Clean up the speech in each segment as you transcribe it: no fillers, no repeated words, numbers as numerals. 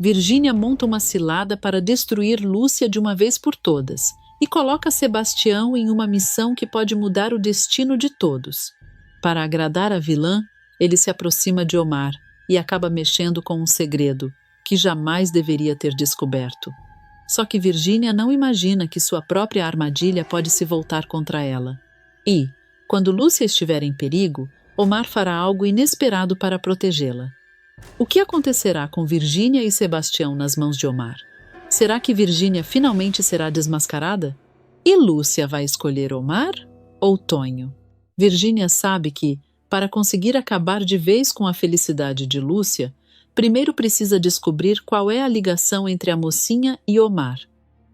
Virgínia monta uma cilada para destruir Lúcia de uma vez por todas e coloca Sebastião em uma missão que pode mudar o destino de todos. Para agradar a vilã, ele se aproxima de Omar e acaba mexendo com um segredo que jamais deveria ter descoberto. Só que Virgínia não imagina que sua própria armadilha pode se voltar contra ela. E, quando Lúcia estiver em perigo, Omar fará algo inesperado para protegê-la. O que acontecerá com Virgínia e Sebastião nas mãos de Omar? Será que Virgínia finalmente será desmascarada? E Lúcia vai escolher Omar ou Tonho? Virgínia sabe que, para conseguir acabar de vez com a felicidade de Lúcia, primeiro precisa descobrir qual é a ligação entre a mocinha e Omar.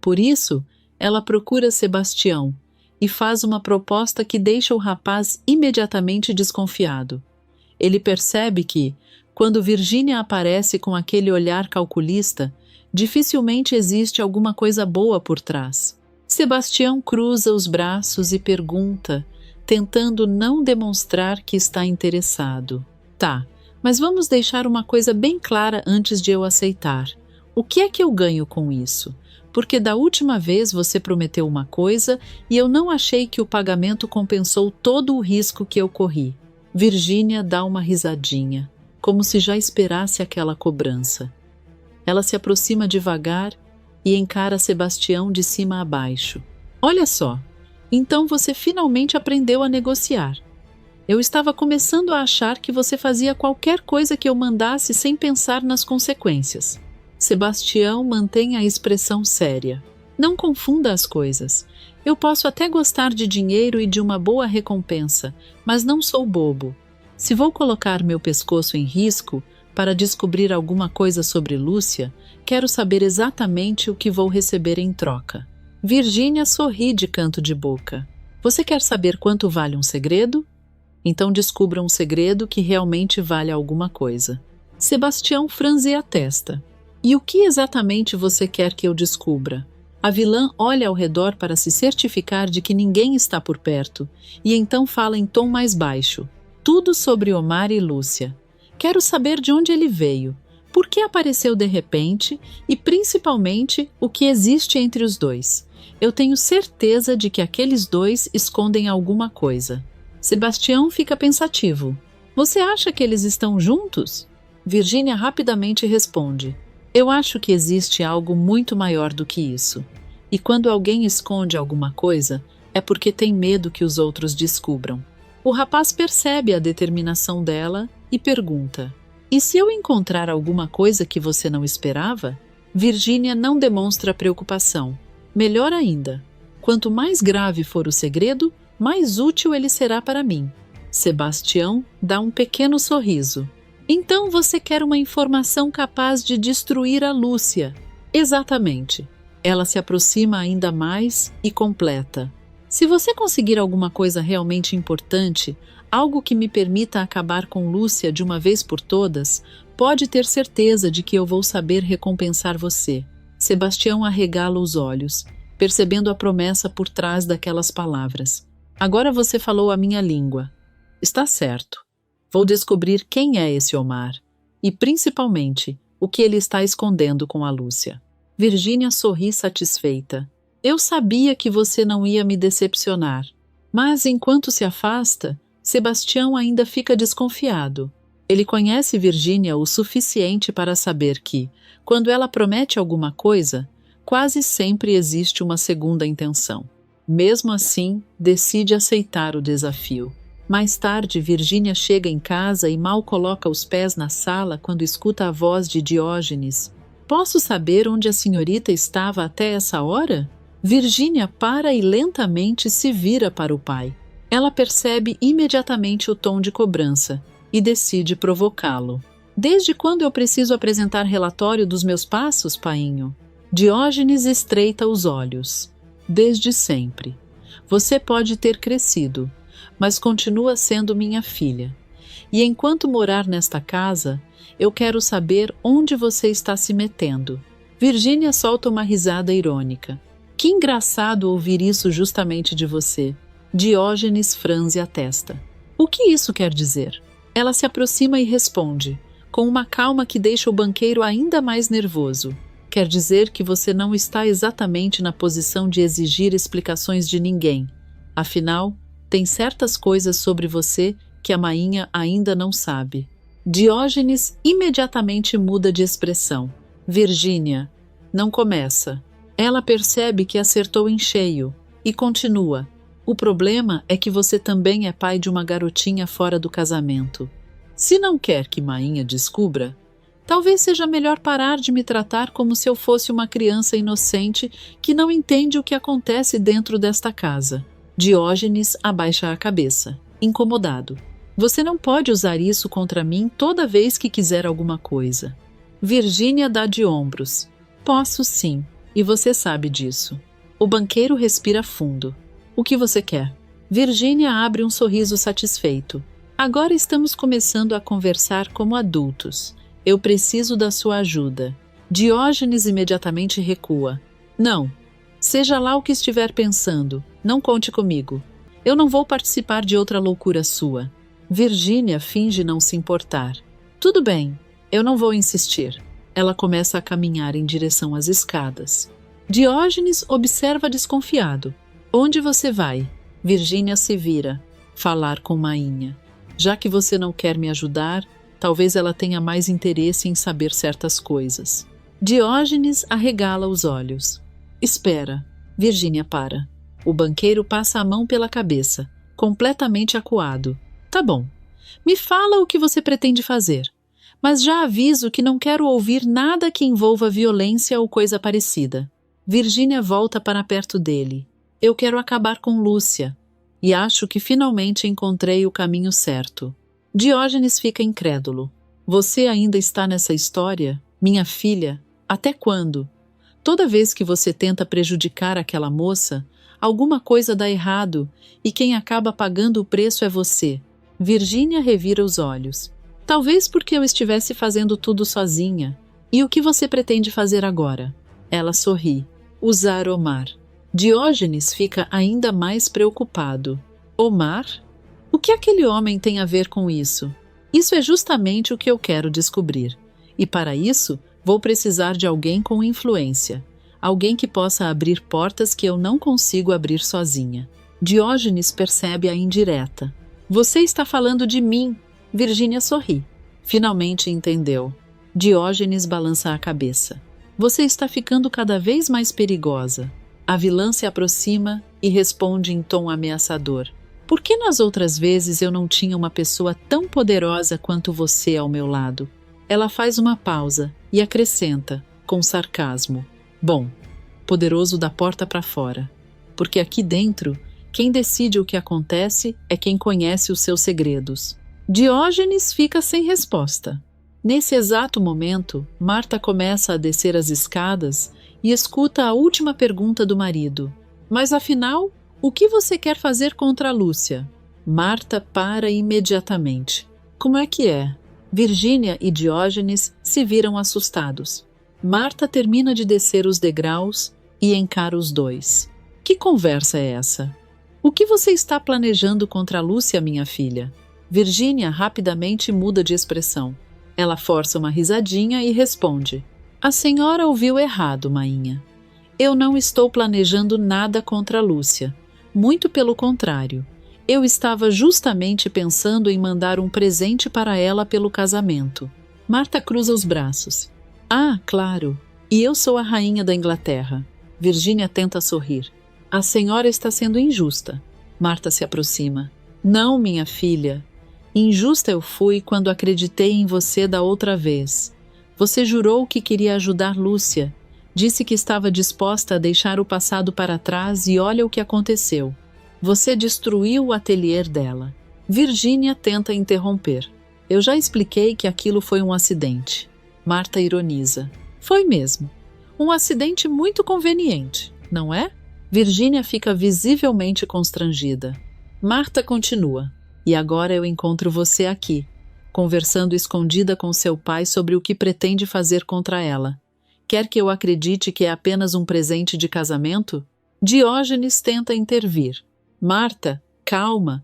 Por isso, ela procura Sebastião e faz uma proposta que deixa o rapaz imediatamente desconfiado. Ele percebe que, quando Virgínia aparece com aquele olhar calculista, dificilmente existe alguma coisa boa por trás. Sebastião cruza os braços e pergunta, tentando não demonstrar que está interessado. Tá, mas vamos deixar uma coisa bem clara antes de eu aceitar. O que é que eu ganho com isso? Porque da última vez você prometeu uma coisa e eu não achei que o pagamento compensou todo o risco que eu corri. Virgínia dá uma risadinha, como se já esperasse aquela cobrança. Ela se aproxima devagar e encara Sebastião de cima a baixo. Olha só, então você finalmente aprendeu a negociar. Eu estava começando a achar que você fazia qualquer coisa que eu mandasse sem pensar nas consequências. Sebastião mantém a expressão séria. Não confunda as coisas. Eu posso até gostar de dinheiro e de uma boa recompensa, mas não sou bobo. Se vou colocar meu pescoço em risco para descobrir alguma coisa sobre Lúcia, quero saber exatamente o que vou receber em troca. Virgínia sorri de canto de boca. Você quer saber quanto vale um segredo? Então descubra um segredo que realmente vale alguma coisa. Sebastião franze a testa. E o que exatamente você quer que eu descubra? A vilã olha ao redor para se certificar de que ninguém está por perto, e então fala em tom mais baixo. Tudo sobre Omar e Lúcia. Quero saber de onde ele veio, por que apareceu de repente e, principalmente, o que existe entre os dois. Eu tenho certeza de que aqueles dois escondem alguma coisa. Sebastião fica pensativo. Você acha que eles estão juntos? Virgínia rapidamente responde. Eu acho que existe algo muito maior do que isso. E quando alguém esconde alguma coisa, é porque tem medo que os outros descubram. O rapaz percebe a determinação dela e pergunta: e se eu encontrar alguma coisa que você não esperava? Virgínia não demonstra preocupação. Melhor ainda, quanto mais grave for o segredo, mais útil ele será para mim. Sebastião dá um pequeno sorriso. Então você quer uma informação capaz de destruir a Lúcia. Exatamente. Ela se aproxima ainda mais e completa. Se você conseguir alguma coisa realmente importante, algo que me permita acabar com Lúcia de uma vez por todas, pode ter certeza de que eu vou saber recompensar você. Sebastião arregala os olhos, percebendo a promessa por trás daquelas palavras. Agora você falou a minha língua. Está certo. Vou descobrir quem é esse Omar e, principalmente, o que ele está escondendo com a Lúcia. Virgínia sorri satisfeita. Eu sabia que você não ia me decepcionar. Mas, enquanto se afasta, Sebastião ainda fica desconfiado. Ele conhece Virgínia o suficiente para saber que, quando ela promete alguma coisa, quase sempre existe uma segunda intenção. Mesmo assim, decide aceitar o desafio. Mais tarde, Virgínia chega em casa e mal coloca os pés na sala quando escuta a voz de Diógenes. Posso saber onde a senhorita estava até essa hora? Virgínia para e lentamente se vira para o pai. Ela percebe imediatamente o tom de cobrança e decide provocá-lo. Desde quando eu preciso apresentar relatório dos meus passos, painho? Diógenes estreita os olhos. Desde sempre. Você pode ter crescido, mas continua sendo minha filha. E enquanto morar nesta casa, eu quero saber onde você está se metendo. Virgínia solta uma risada irônica. Que engraçado ouvir isso justamente de você. Diógenes franze a testa. O que isso quer dizer? Ela se aproxima e responde. com uma calma que deixa o banqueiro ainda mais nervoso. Quer dizer que você não está exatamente na posição de exigir explicações de ninguém. Afinal, tem certas coisas sobre você que a mainha ainda não sabe. Diógenes imediatamente muda de expressão. Virgínia, não começa. Ela percebe que acertou em cheio e continua. O problema é que você também é pai de uma garotinha fora do casamento. Se não quer que mainha descubra, talvez seja melhor parar de me tratar como se eu fosse uma criança inocente que não entende o que acontece dentro desta casa. Diógenes abaixa a cabeça, incomodado. Você não pode usar isso contra mim toda vez que quiser alguma coisa. Virgínia dá de ombros. Posso sim, e você sabe disso. O banqueiro respira fundo. O que você quer? Virgínia abre um sorriso satisfeito. Agora estamos começando a conversar como adultos. Eu preciso da sua ajuda. Diógenes imediatamente recua. Não. Seja lá o que estiver pensando, não conte comigo. Eu não vou participar de outra loucura sua. Virgínia finge não se importar. Tudo bem, eu não vou insistir. Ela começa a caminhar em direção às escadas. Diógenes observa desconfiado. Onde você vai? Virgínia se vira. Falar com mainha. Já que você não quer me ajudar, talvez ela tenha mais interesse em saber certas coisas. Diógenes arregala os olhos. Espera. Virgínia para. O banqueiro passa a mão pela cabeça, completamente acuado. Tá bom. Me fala o que você pretende fazer. Mas já aviso que não quero ouvir nada que envolva violência ou coisa parecida. Virgínia volta para perto dele. Eu quero acabar com Lúcia. E acho que finalmente encontrei o caminho certo. Diógenes fica incrédulo. Você ainda está nessa história? Minha filha? Até quando? Toda vez que você tenta prejudicar aquela moça, alguma coisa dá errado e quem acaba pagando o preço é você. Virgínia revira os olhos. Talvez porque eu estivesse fazendo tudo sozinha. E o que você pretende fazer agora? Ela sorri. Usar Omar. Diógenes fica ainda mais preocupado. Omar? O que aquele homem tem a ver com isso? Isso é justamente o que eu quero descobrir. E para isso, vou precisar de alguém com influência. Alguém que possa abrir portas que eu não consigo abrir sozinha. Diógenes percebe a indireta. Você está falando de mim. Virgínia sorri. Finalmente entendeu. Diógenes balança a cabeça. Você está ficando cada vez mais perigosa. A vilã se aproxima e responde em tom ameaçador. Por que nas outras vezes eu não tinha uma pessoa tão poderosa quanto você ao meu lado? Ela faz uma pausa e acrescenta, com sarcasmo. Bom, poderoso da porta para fora. Porque aqui dentro, quem decide o que acontece é quem conhece os seus segredos. Diógenes fica sem resposta. Nesse exato momento, Marta começa a descer as escadas e escuta a última pergunta do marido. Mas afinal, o que você quer fazer contra a Lúcia? Marta para imediatamente. Como é que é? Virgínia e Diógenes se viram assustados. Marta termina de descer os degraus e encara os dois. Que conversa é essa? O que você está planejando contra a Lúcia, minha filha? Virgínia rapidamente muda de expressão. Ela força uma risadinha e responde. A senhora ouviu errado, mainha. Eu não estou planejando nada contra a Lúcia. Muito pelo contrário. Eu estava justamente pensando em mandar um presente para ela pelo casamento. Marta cruza os braços. Ah, claro. E eu sou a rainha da Inglaterra. Virgínia tenta sorrir. A senhora está sendo injusta. Marta se aproxima. Não, minha filha. Injusta eu fui quando acreditei em você da outra vez. Você jurou que queria ajudar Lúcia. Disse que estava disposta a deixar o passado para trás e olha o que aconteceu. Você destruiu o ateliê dela. Virgínia tenta interromper. Eu já expliquei que aquilo foi um acidente. Marta ironiza. Foi mesmo. Um acidente muito conveniente, não é? Virgínia fica visivelmente constrangida. Marta continua. E agora eu encontro você aqui, conversando escondida com seu pai sobre o que pretende fazer contra ela. Quer que eu acredite que é apenas um presente de casamento? Diógenes tenta intervir. Marta, calma.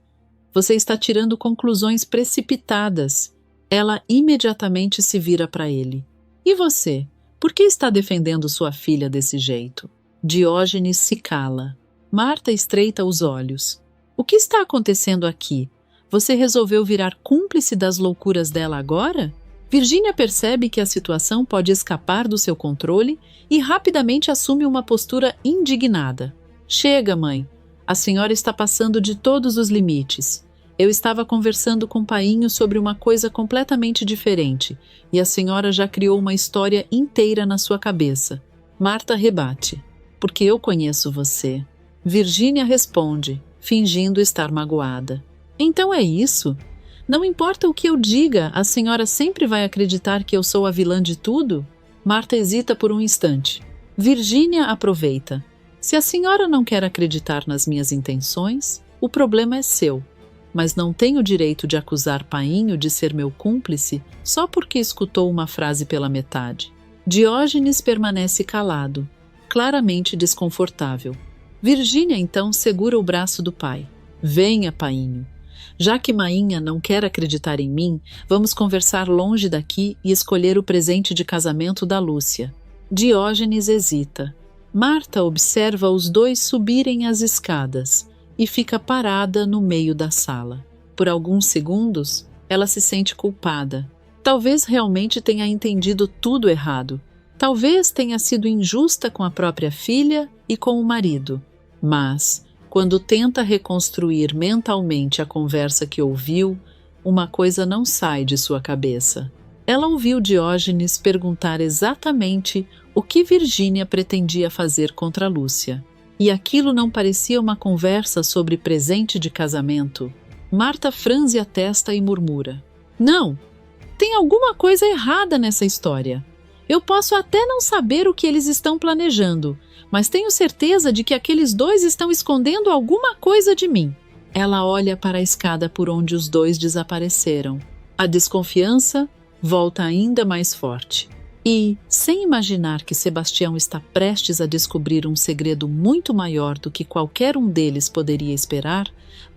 Você está tirando conclusões precipitadas. Ela imediatamente se vira para ele. E você? Por que está defendendo sua filha desse jeito? Diógenes se cala. Marta estreita os olhos. O que está acontecendo aqui? Você resolveu virar cúmplice das loucuras dela agora? Virgínia percebe que a situação pode escapar do seu controle e rapidamente assume uma postura indignada. Chega, mãe. A senhora está passando de todos os limites. Eu estava conversando com o painho sobre uma coisa completamente diferente e a senhora já criou uma história inteira na sua cabeça. Marta rebate. Porque eu conheço você. Virgínia responde, fingindo estar magoada. Então é isso? Não importa o que eu diga, a senhora sempre vai acreditar que eu sou a vilã de tudo? Marta hesita por um instante. Virgínia aproveita. Se a senhora não quer acreditar nas minhas intenções, o problema é seu. Mas não tenho o direito de acusar Painho de ser meu cúmplice só porque escutou uma frase pela metade. Diógenes permanece calado, claramente desconfortável. Virgínia então segura o braço do pai. Venha, Painho. Já que Mainha não quer acreditar em mim, vamos conversar longe daqui e escolher o presente de casamento da Lúcia. Diógenes hesita. Marta observa os dois subirem as escadas e fica parada no meio da sala. Por alguns segundos, ela se sente culpada. Talvez realmente tenha entendido tudo errado. Talvez tenha sido injusta com a própria filha e com o marido. Mas, quando tenta reconstruir mentalmente a conversa que ouviu, uma coisa não sai de sua cabeça. Ela ouviu Diógenes perguntar exatamente o que Virgínia pretendia fazer contra Lúcia. E aquilo não parecia uma conversa sobre presente de casamento. Marta franze a testa e murmura. Não, tem alguma coisa errada nessa história. Eu posso até não saber o que eles estão planejando, mas tenho certeza de que aqueles dois estão escondendo alguma coisa de mim. Ela olha para a escada por onde os dois desapareceram. A desconfiança volta ainda mais forte. E, sem imaginar que Sebastião está prestes a descobrir um segredo muito maior do que qualquer um deles poderia esperar,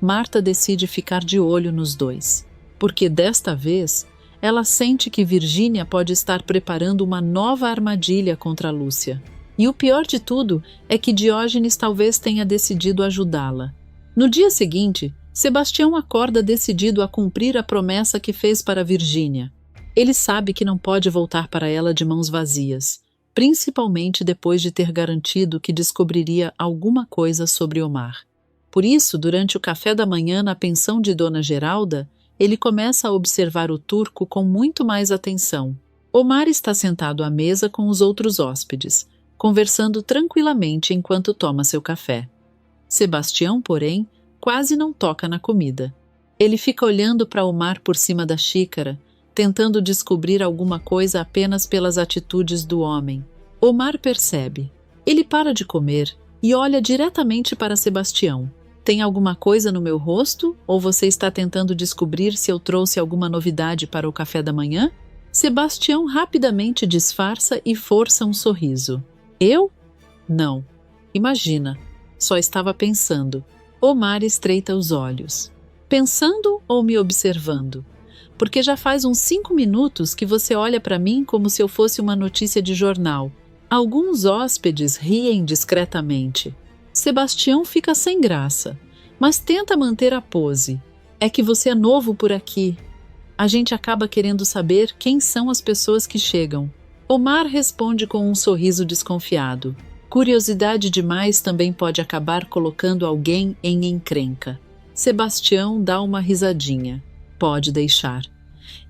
Marta decide ficar de olho nos dois. Porque desta vez, ela sente que Virgínia pode estar preparando uma nova armadilha contra Lúcia. E o pior de tudo é que Diógenes talvez tenha decidido ajudá-la. No dia seguinte, Sebastião acorda decidido a cumprir a promessa que fez para Virgínia. Ele sabe que não pode voltar para ela de mãos vazias, principalmente depois de ter garantido que descobriria alguma coisa sobre Omar. Por isso, durante o café da manhã na pensão de Dona Geralda, ele começa a observar o turco com muito mais atenção. Omar está sentado à mesa com os outros hóspedes, conversando tranquilamente enquanto toma seu café. Sebastião, porém, quase não toca na comida. Ele fica olhando para Omar por cima da xícara, tentando descobrir alguma coisa apenas pelas atitudes do homem. Omar percebe. Ele para de comer e olha diretamente para Sebastião. Tem alguma coisa no meu rosto? Ou você está tentando descobrir se eu trouxe alguma novidade para o café da manhã? Sebastião rapidamente disfarça e força um sorriso. Eu? Não. Imagina. Só estava pensando. Omar estreita os olhos. Pensando ou me observando? Porque já faz uns 5 minutos que você olha para mim como se eu fosse uma notícia de jornal. Alguns hóspedes riem discretamente. Sebastião fica sem graça, mas tenta manter a pose. É que você é novo por aqui. A gente acaba querendo saber quem são as pessoas que chegam. Omar responde com um sorriso desconfiado. Curiosidade demais também pode acabar colocando alguém em encrenca. Sebastião dá uma risadinha. Pode deixar.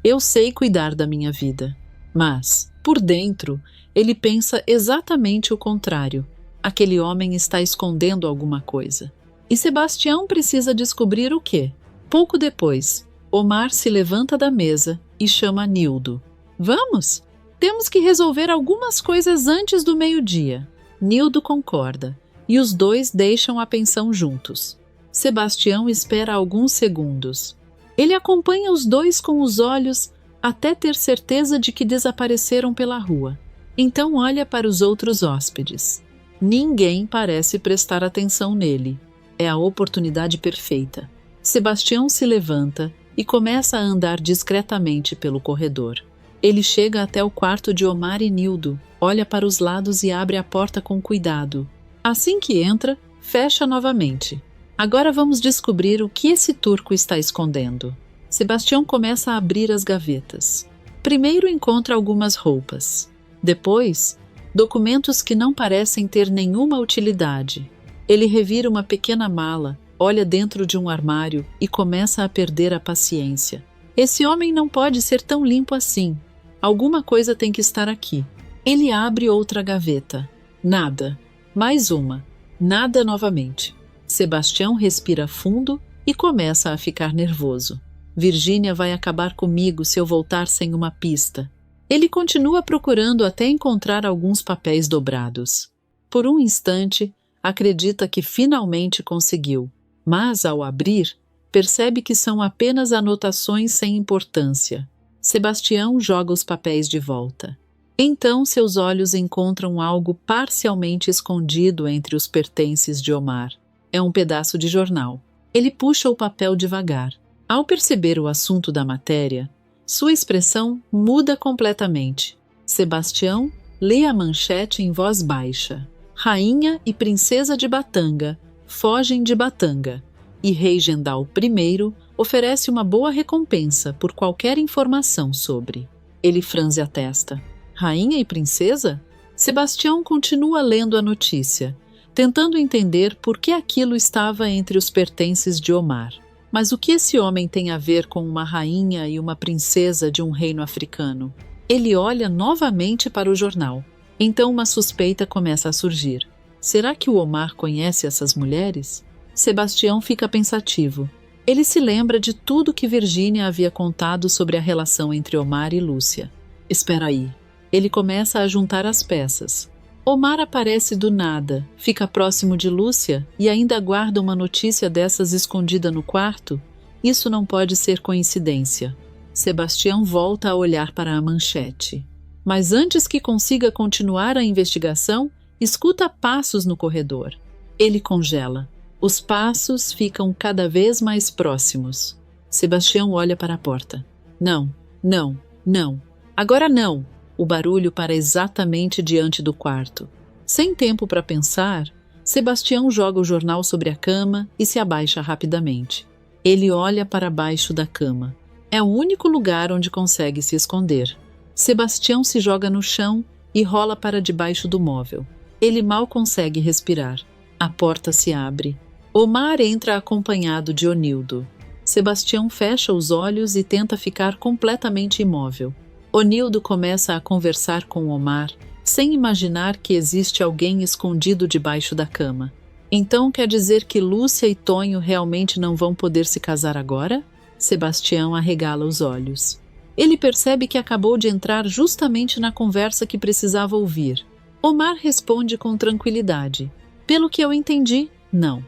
Eu sei cuidar da minha vida. Mas, por dentro, ele pensa exatamente o contrário. Aquele homem está escondendo alguma coisa. E Sebastião precisa descobrir o quê? Pouco depois, Omar se levanta da mesa e chama Nildo. Vamos? Temos que resolver algumas coisas antes do meio-dia. Nildo concorda, e os dois deixam a pensão juntos. Sebastião espera alguns segundos. Ele acompanha os dois com os olhos até ter certeza de que desapareceram pela rua. Então olha para os outros hóspedes. Ninguém parece prestar atenção nele. É a oportunidade perfeita. Sebastião se levanta e começa a andar discretamente pelo corredor. Ele chega até o quarto de Omar e Nildo, olha para os lados e abre a porta com cuidado. Assim que entra, fecha novamente. Agora vamos descobrir o que esse turco está escondendo. Sebastião começa a abrir as gavetas. Primeiro encontra algumas roupas. Depois, documentos que não parecem ter nenhuma utilidade. Ele revira uma pequena mala, olha dentro de um armário e começa a perder a paciência. Esse homem não pode ser tão limpo assim. Alguma coisa tem que estar aqui. Ele abre outra gaveta. Nada. Mais uma. Nada novamente. Sebastião respira fundo e começa a ficar nervoso. Virgínia vai acabar comigo se eu voltar sem uma pista. Ele continua procurando até encontrar alguns papéis dobrados. Por um instante, acredita que finalmente conseguiu, mas ao abrir, percebe que são apenas anotações sem importância. Sebastião joga os papéis de volta. Então seus olhos encontram algo parcialmente escondido entre os pertences de Omar. É um pedaço de jornal. Ele puxa o papel devagar. Ao perceber o assunto da matéria, sua expressão muda completamente. Sebastião lê a manchete em voz baixa. Rainha e princesa de Batanga fogem de Batanga e rei Gendal I oferece uma boa recompensa por qualquer informação sobre. Ele franze a testa. Rainha e princesa? Sebastião continua lendo a notícia, tentando entender por que aquilo estava entre os pertences de Omar. Mas o que esse homem tem a ver com uma rainha e uma princesa de um reino africano? Ele olha novamente para o jornal. Então uma suspeita começa a surgir. Será que o Omar conhece essas mulheres? Sebastião fica pensativo. Ele se lembra de tudo que Virgínia havia contado sobre a relação entre Omar e Lúcia. Espera aí. Ele começa a juntar as peças. Omar aparece do nada, fica próximo de Lúcia e ainda guarda uma notícia dessas escondida no quarto? Isso não pode ser coincidência. Sebastião volta a olhar para a manchete. Mas antes que consiga continuar a investigação, escuta passos no corredor. Ele congela. Os passos ficam cada vez mais próximos. Sebastião olha para a porta. Não, não, não. Agora não! O barulho para exatamente diante do quarto. Sem tempo para pensar, Sebastião joga o jornal sobre a cama e se abaixa rapidamente. Ele olha para baixo da cama. É o único lugar onde consegue se esconder. Sebastião se joga no chão e rola para debaixo do móvel. Ele mal consegue respirar. A porta se abre. Omar entra acompanhado de Onildo. Sebastião fecha os olhos e tenta ficar completamente imóvel. Onildo começa a conversar com Omar, sem imaginar que existe alguém escondido debaixo da cama. Então quer dizer que Lúcia e Tonho realmente não vão poder se casar agora? Sebastião arregala os olhos. Ele percebe que acabou de entrar justamente na conversa que precisava ouvir. Omar responde com tranquilidade. Pelo que eu entendi, não.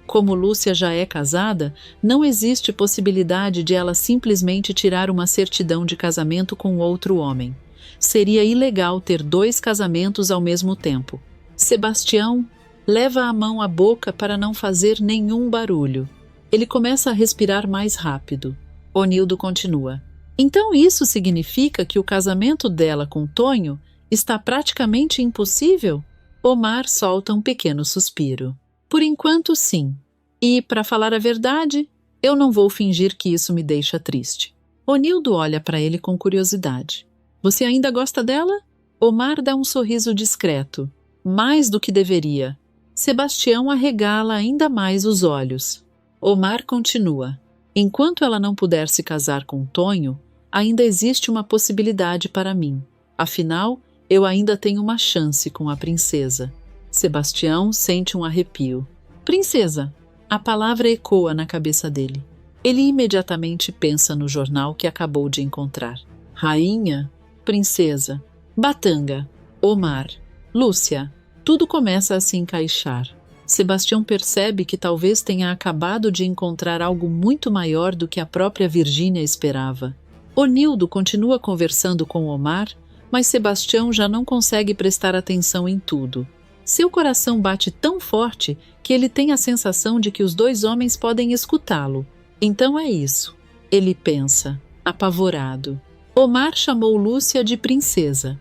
Como Lúcia já é casada, não existe possibilidade de ela simplesmente tirar uma certidão de casamento com outro homem. Seria ilegal ter 2 casamentos ao mesmo tempo. Sebastião leva a mão à boca para não fazer nenhum barulho. Ele começa a respirar mais rápido. Onildo continua. Então isso significa que o casamento dela com Tonho está praticamente impossível? Omar solta um pequeno suspiro. Por enquanto, sim. E, para falar a verdade, eu não vou fingir que isso me deixa triste. Onildo olha para ele com curiosidade. Você ainda gosta dela? Omar dá um sorriso discreto. Mais do que deveria. Sebastião arregala ainda mais os olhos. Omar continua. Enquanto ela não puder se casar com Tonho, ainda existe uma possibilidade para mim. Afinal, eu ainda tenho uma chance com a princesa. Sebastião sente um arrepio. Princesa! A palavra ecoa na cabeça dele. Ele imediatamente pensa no jornal que acabou de encontrar. Rainha, princesa, Batanga, Omar, Lúcia. Tudo começa a se encaixar. Sebastião percebe que talvez tenha acabado de encontrar algo muito maior do que a própria Virgínia esperava. Onildo continua conversando com Omar, mas Sebastião já não consegue prestar atenção em tudo. Seu coração bate tão forte que ele tem a sensação de que os 2 homens podem escutá-lo. Então é isso. Ele pensa, apavorado. Omar chamou Lúcia de princesa.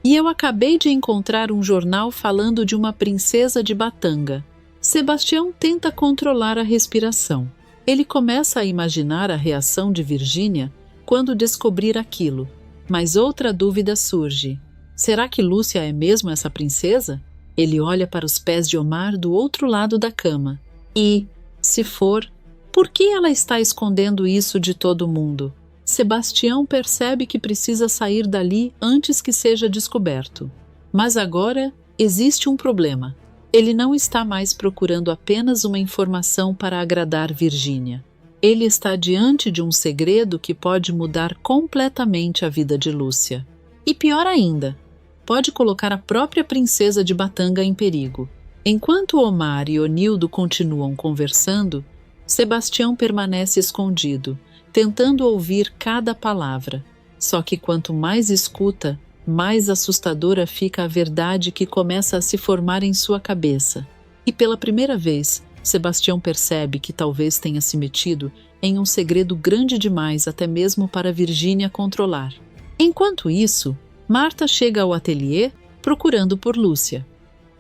E eu acabei de encontrar um jornal falando de uma princesa de Batanga. Sebastião tenta controlar a respiração. Ele começa a imaginar a reação de Virgínia quando descobrir aquilo. Mas outra dúvida surge. Será que Lúcia é mesmo essa princesa? Ele olha para os pés de Omar do outro lado da cama. E, se for, por que ela está escondendo isso de todo mundo? Sebastião percebe que precisa sair dali antes que seja descoberto. Mas agora existe um problema. Ele não está mais procurando apenas uma informação para agradar Virgínia. Ele está diante de um segredo que pode mudar completamente a vida de Lúcia. E pior ainda, pode colocar a própria princesa de Batanga em perigo. Enquanto Omar e Onildo continuam conversando, Sebastião permanece escondido, tentando ouvir cada palavra. Só que quanto mais escuta, mais assustadora fica a verdade que começa a se formar em sua cabeça. E pela primeira vez, Sebastião percebe que talvez tenha se metido em um segredo grande demais até mesmo para Virgínia controlar. Enquanto isso, Marta chega ao ateliê procurando por Lúcia.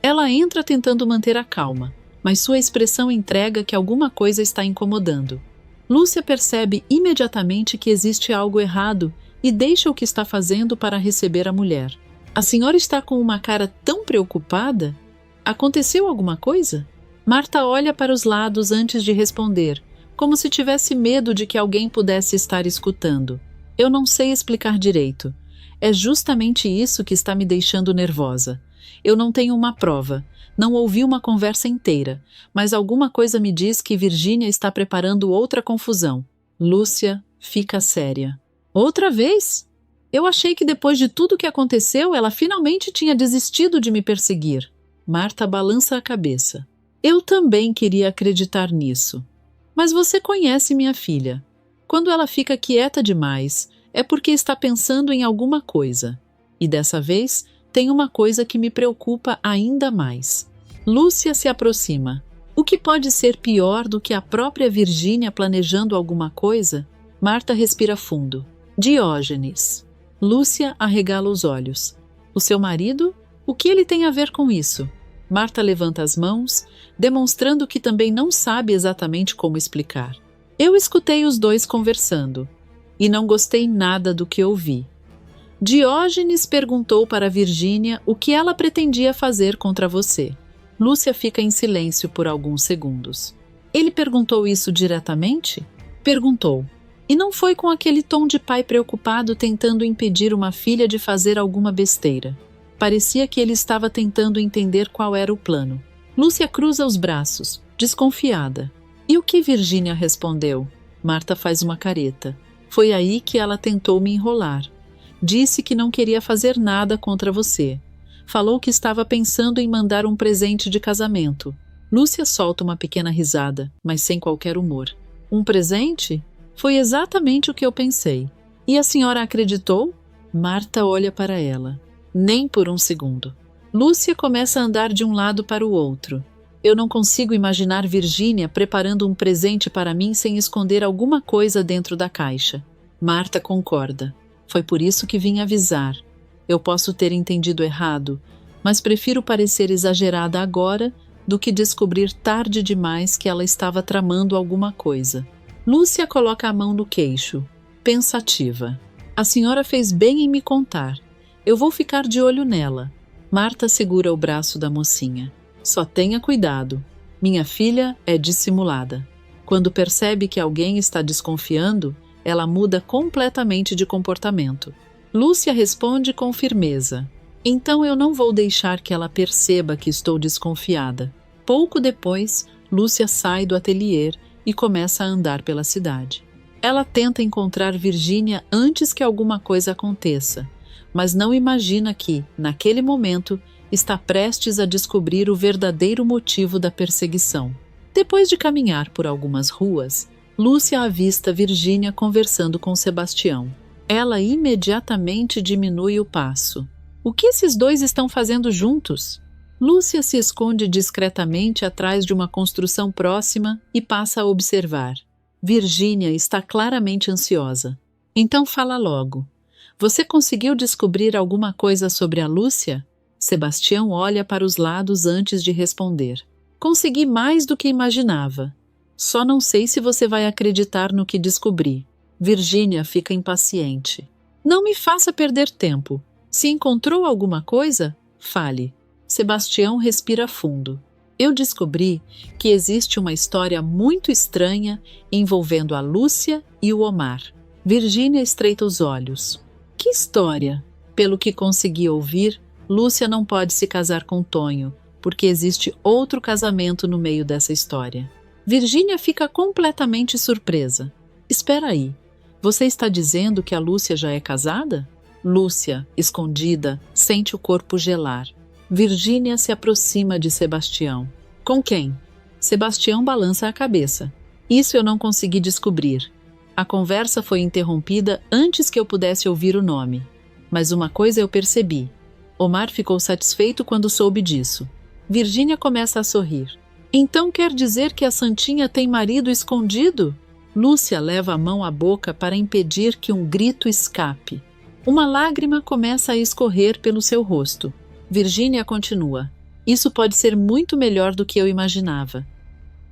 Ela entra tentando manter a calma, mas sua expressão entrega que alguma coisa está incomodando. Lúcia percebe imediatamente que existe algo errado e deixa o que está fazendo para receber a mulher. A senhora está com uma cara tão preocupada? Aconteceu alguma coisa? Marta olha para os lados antes de responder, como se tivesse medo de que alguém pudesse estar escutando. Eu não sei explicar direito. É justamente isso que está me deixando nervosa. Eu não tenho uma prova, não ouvi uma conversa inteira, mas alguma coisa me diz que Virgínia está preparando outra confusão. Lúcia fica séria. Outra vez? Eu achei que depois de tudo que aconteceu, ela finalmente tinha desistido de me perseguir. Marta balança a cabeça. Eu também queria acreditar nisso. Mas você conhece minha filha. Quando ela fica quieta demais, é porque está pensando em alguma coisa. E dessa vez, tem uma coisa que me preocupa ainda mais. Lúcia se aproxima. O que pode ser pior do que a própria Virgínia planejando alguma coisa? Marta respira fundo. Diógenes. Lúcia arregala os olhos. O seu marido? O que ele tem a ver com isso? Marta levanta as mãos, demonstrando que também não sabe exatamente como explicar. Eu escutei os dois conversando, e não gostei nada do que ouvi. Diógenes perguntou para Virgínia o que ela pretendia fazer contra você. Lúcia fica em silêncio por alguns segundos. Ele perguntou isso diretamente? Perguntou. E não foi com aquele tom de pai preocupado tentando impedir uma filha de fazer alguma besteira. Parecia que ele estava tentando entender qual era o plano. Lúcia cruza os braços, desconfiada. E o que Virgínia respondeu? Marta faz uma careta. Foi aí que ela tentou me enrolar. Disse que não queria fazer nada contra você. Falou que estava pensando em mandar um presente de casamento. Lúcia solta uma pequena risada, mas sem qualquer humor. Um presente? Foi exatamente o que eu pensei. E a senhora acreditou? Marta olha para ela. Nem por um segundo. Lúcia começa a andar de um lado para o outro. Eu não consigo imaginar Virgínia preparando um presente para mim sem esconder alguma coisa dentro da caixa. Marta concorda. Foi por isso que vim avisar. Eu posso ter entendido errado, mas prefiro parecer exagerada agora do que descobrir tarde demais que ela estava tramando alguma coisa. Lúcia coloca a mão no queixo, pensativa. A senhora fez bem em me contar. Eu vou ficar de olho nela. Marta segura o braço da mocinha. Só tenha cuidado. Minha filha é dissimulada. Quando percebe que alguém está desconfiando, ela muda completamente de comportamento. Lúcia responde com firmeza. Então eu não vou deixar que ela perceba que estou desconfiada. Pouco depois, Lúcia sai do ateliê e começa a andar pela cidade. Ela tenta encontrar Virgínia antes que alguma coisa aconteça, mas não imagina que, naquele momento, está prestes a descobrir o verdadeiro motivo da perseguição. Depois de caminhar por algumas ruas, Lúcia avista Virgínia conversando com Sebastião. Ela imediatamente diminui o passo. O que esses dois estão fazendo juntos? Lúcia se esconde discretamente atrás de uma construção próxima e passa a observar. Virgínia está claramente ansiosa. Então fala logo. Você conseguiu descobrir alguma coisa sobre a Lúcia? Sebastião olha para os lados antes de responder. Consegui mais do que imaginava. Só não sei se você vai acreditar no que descobri. Virgínia fica impaciente. Não me faça perder tempo. Se encontrou alguma coisa, fale. Sebastião respira fundo. Eu descobri que existe uma história muito estranha envolvendo a Lúcia e o Omar. Virgínia estreita os olhos. Que história? Pelo que consegui ouvir, Lúcia não pode se casar com Tonho, porque existe outro casamento no meio dessa história. Virgínia fica completamente surpresa. Espera aí, você está dizendo que a Lúcia já é casada? Lúcia, escondida, sente o corpo gelar. Virgínia se aproxima de Sebastião. Com quem? Sebastião balança a cabeça. Isso eu não consegui descobrir. A conversa foi interrompida antes que eu pudesse ouvir o nome. Mas uma coisa eu percebi. Omar ficou satisfeito quando soube disso. Virgínia começa a sorrir. Então quer dizer que a Santinha tem marido escondido? Lúcia leva a mão à boca para impedir que um grito escape. Uma lágrima começa a escorrer pelo seu rosto. Virgínia continua. Isso pode ser muito melhor do que eu imaginava.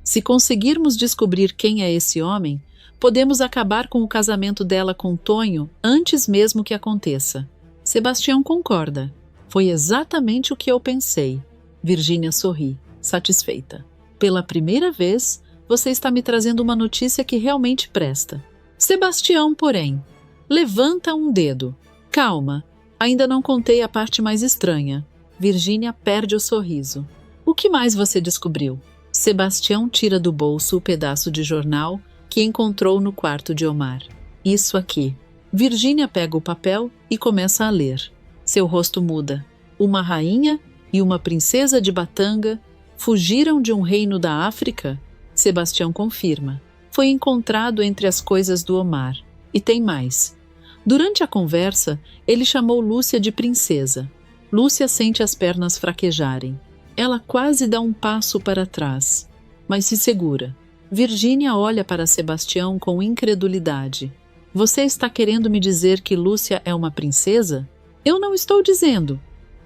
Se conseguirmos descobrir quem é esse homem, podemos acabar com o casamento dela com Tonho antes mesmo que aconteça. Sebastião concorda. Foi exatamente o que eu pensei. Virgínia sorri, satisfeita. Pela primeira vez, você está me trazendo uma notícia que realmente presta. Sebastião, porém, levanta um dedo. Calma, ainda não contei a parte mais estranha. Virgínia perde o sorriso. O que mais você descobriu? Sebastião tira do bolso o pedaço de jornal que encontrou no quarto de Omar. Isso aqui. Virgínia pega o papel e começa a ler. Seu rosto muda. Uma rainha e uma princesa de Batanga fugiram de um reino da África? Sebastião confirma. Foi encontrado entre as coisas do Omar. E tem mais. Durante a conversa, ele chamou Lúcia de princesa. Lúcia sente as pernas fraquejarem. Ela quase dá um passo para trás, mas se segura. Virgínia olha para Sebastião com incredulidade. Você está querendo me dizer que Lúcia é uma princesa? Eu não estou dizendo.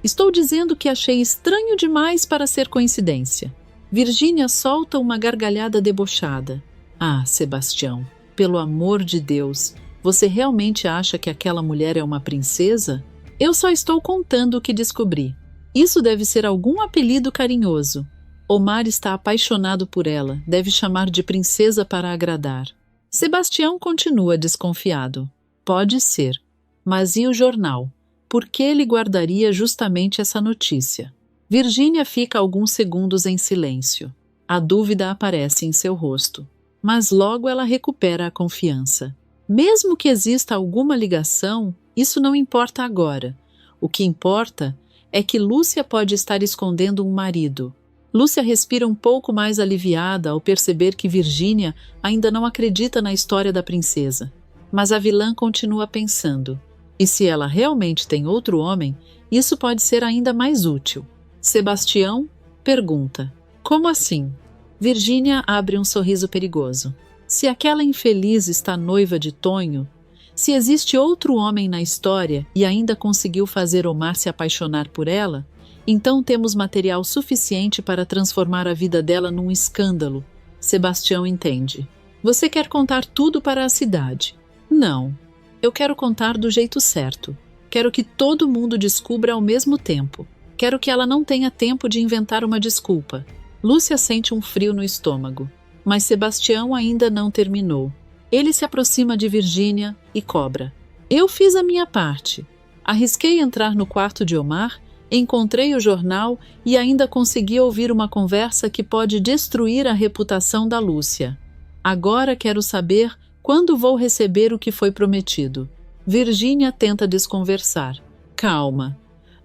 Estou dizendo que achei estranho demais para ser coincidência. Virgínia solta uma gargalhada debochada. Ah, Sebastião, pelo amor de Deus, você realmente acha que aquela mulher é uma princesa? Eu só estou contando o que descobri. Isso deve ser algum apelido carinhoso. Omar está apaixonado por ela, deve chamar de princesa para agradar. Sebastião continua desconfiado. Pode ser. Mas e o jornal? Por que ele guardaria justamente essa notícia? Virgínia fica alguns segundos em silêncio. A dúvida aparece em seu rosto. Mas logo ela recupera a confiança. Mesmo que exista alguma ligação, isso não importa agora. O que importa é que Lúcia pode estar escondendo um marido. Lúcia respira um pouco mais aliviada ao perceber que Virgínia ainda não acredita na história da princesa. Mas a vilã continua pensando. E se ela realmente tem outro homem, isso pode ser ainda mais útil. Sebastião pergunta. Como assim? Virgínia abre um sorriso perigoso. Se aquela infeliz está noiva de Tonho, se existe outro homem na história e ainda conseguiu fazer Omar se apaixonar por ela, então temos material suficiente para transformar a vida dela num escândalo. Sebastião entende. Você quer contar tudo para a cidade? Não. Eu quero contar do jeito certo. Quero que todo mundo descubra ao mesmo tempo. Quero que ela não tenha tempo de inventar uma desculpa. Lúcia sente um frio no estômago. Mas Sebastião ainda não terminou. Ele se aproxima de Virgínia e cobra. Eu fiz a minha parte. Arrisquei entrar no quarto de Omar, encontrei o jornal e ainda consegui ouvir uma conversa que pode destruir a reputação da Lúcia. Agora quero saber quando vou receber o que foi prometido. Virgínia tenta desconversar. Calma.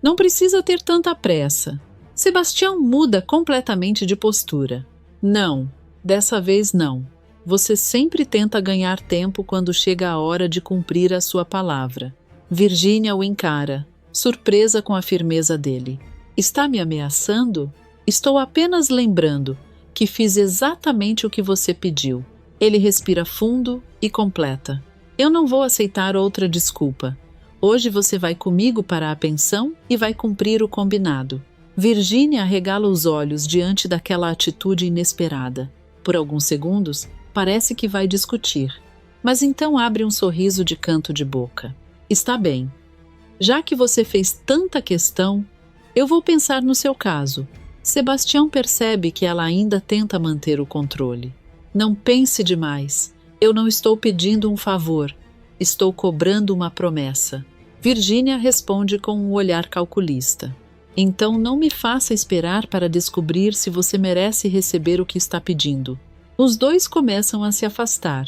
Não precisa ter tanta pressa. Sebastião muda completamente de postura. Não. Dessa vez não. Você sempre tenta ganhar tempo quando chega a hora de cumprir a sua palavra. Virgínia o encara, surpresa com a firmeza dele. Está me ameaçando? Estou apenas lembrando que fiz exatamente o que você pediu. Ele respira fundo e completa: eu não vou aceitar outra desculpa. Hoje você vai comigo para a pensão e vai cumprir o combinado. Virginia arregala os olhos diante daquela atitude inesperada. Por alguns segundos, parece que vai discutir, mas então abre um sorriso de canto de boca. Está bem. Já que você fez tanta questão, eu vou pensar no seu caso. Sebastião percebe que ela ainda tenta manter o controle. Não pense demais. Eu não estou pedindo um favor. Estou cobrando uma promessa. Virginia responde com um olhar calculista. Então não me faça esperar para descobrir se você merece receber o que está pedindo. Os dois começam a se afastar.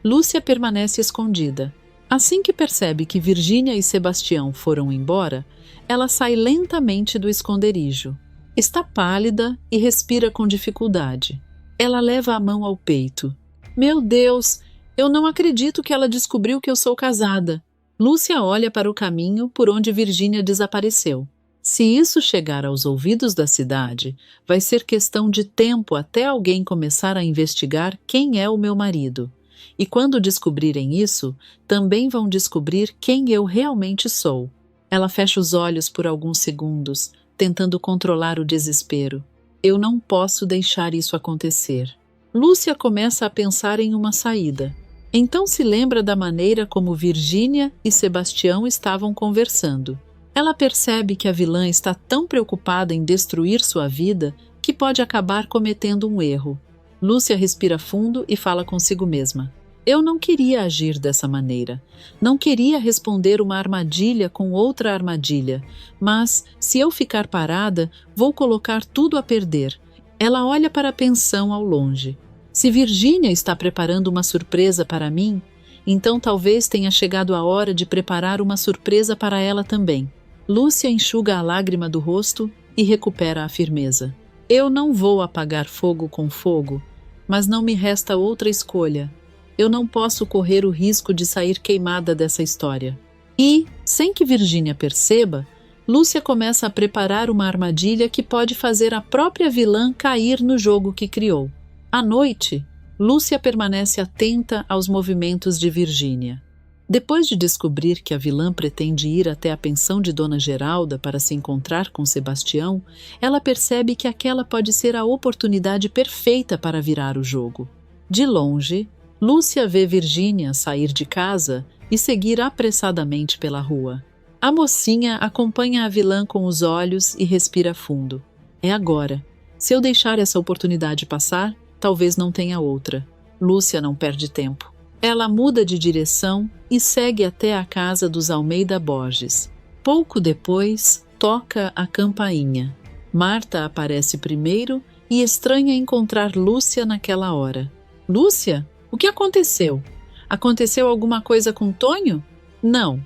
Lúcia permanece escondida. Assim que percebe que Virginia e Sebastião foram embora, ela sai lentamente do esconderijo. Está pálida e respira com dificuldade. Ela leva a mão ao peito. Meu Deus, eu não acredito que ela descobriu que eu sou casada. Lúcia olha para o caminho por onde Virginia desapareceu. Se isso chegar aos ouvidos da cidade, vai ser questão de tempo até alguém começar a investigar quem é o meu marido. E quando descobrirem isso, também vão descobrir quem eu realmente sou. Ela fecha os olhos por alguns segundos, tentando controlar o desespero. Eu não posso deixar isso acontecer. Lúcia começa a pensar em uma saída. Então se lembra da maneira como Virginia e Sebastião estavam conversando. Ela percebe que a vilã está tão preocupada em destruir sua vida que pode acabar cometendo um erro. Lúcia respira fundo e fala consigo mesma. Eu não queria agir dessa maneira. Não queria responder uma armadilha com outra armadilha. Mas, se eu ficar parada, vou colocar tudo a perder. Ela olha para a pensão ao longe. Se Virginia está preparando uma surpresa para mim, então talvez tenha chegado a hora de preparar uma surpresa para ela também. Lúcia enxuga a lágrima do rosto e recupera a firmeza. Eu não vou apagar fogo com fogo, mas não me resta outra escolha. Eu não posso correr o risco de sair queimada dessa história. E, sem que Virginia perceba, Lúcia começa a preparar uma armadilha que pode fazer a própria vilã cair no jogo que criou. À noite, Lúcia permanece atenta aos movimentos de Virginia. Depois de descobrir que a vilã pretende ir até a pensão de Dona Geralda para se encontrar com Sebastião, ela percebe que aquela pode ser a oportunidade perfeita para virar o jogo. De longe, Lúcia vê Virginia sair de casa e seguir apressadamente pela rua. A mocinha acompanha a vilã com os olhos e respira fundo. É agora. Se eu deixar essa oportunidade passar, talvez não tenha outra. Lúcia não perde tempo. Ela muda de direção e segue até a casa dos Almeida Borges. Pouco depois, toca a campainha. Marta aparece primeiro e estranha encontrar Lúcia naquela hora. Lúcia? O que aconteceu? Aconteceu alguma coisa com Tonho? Não.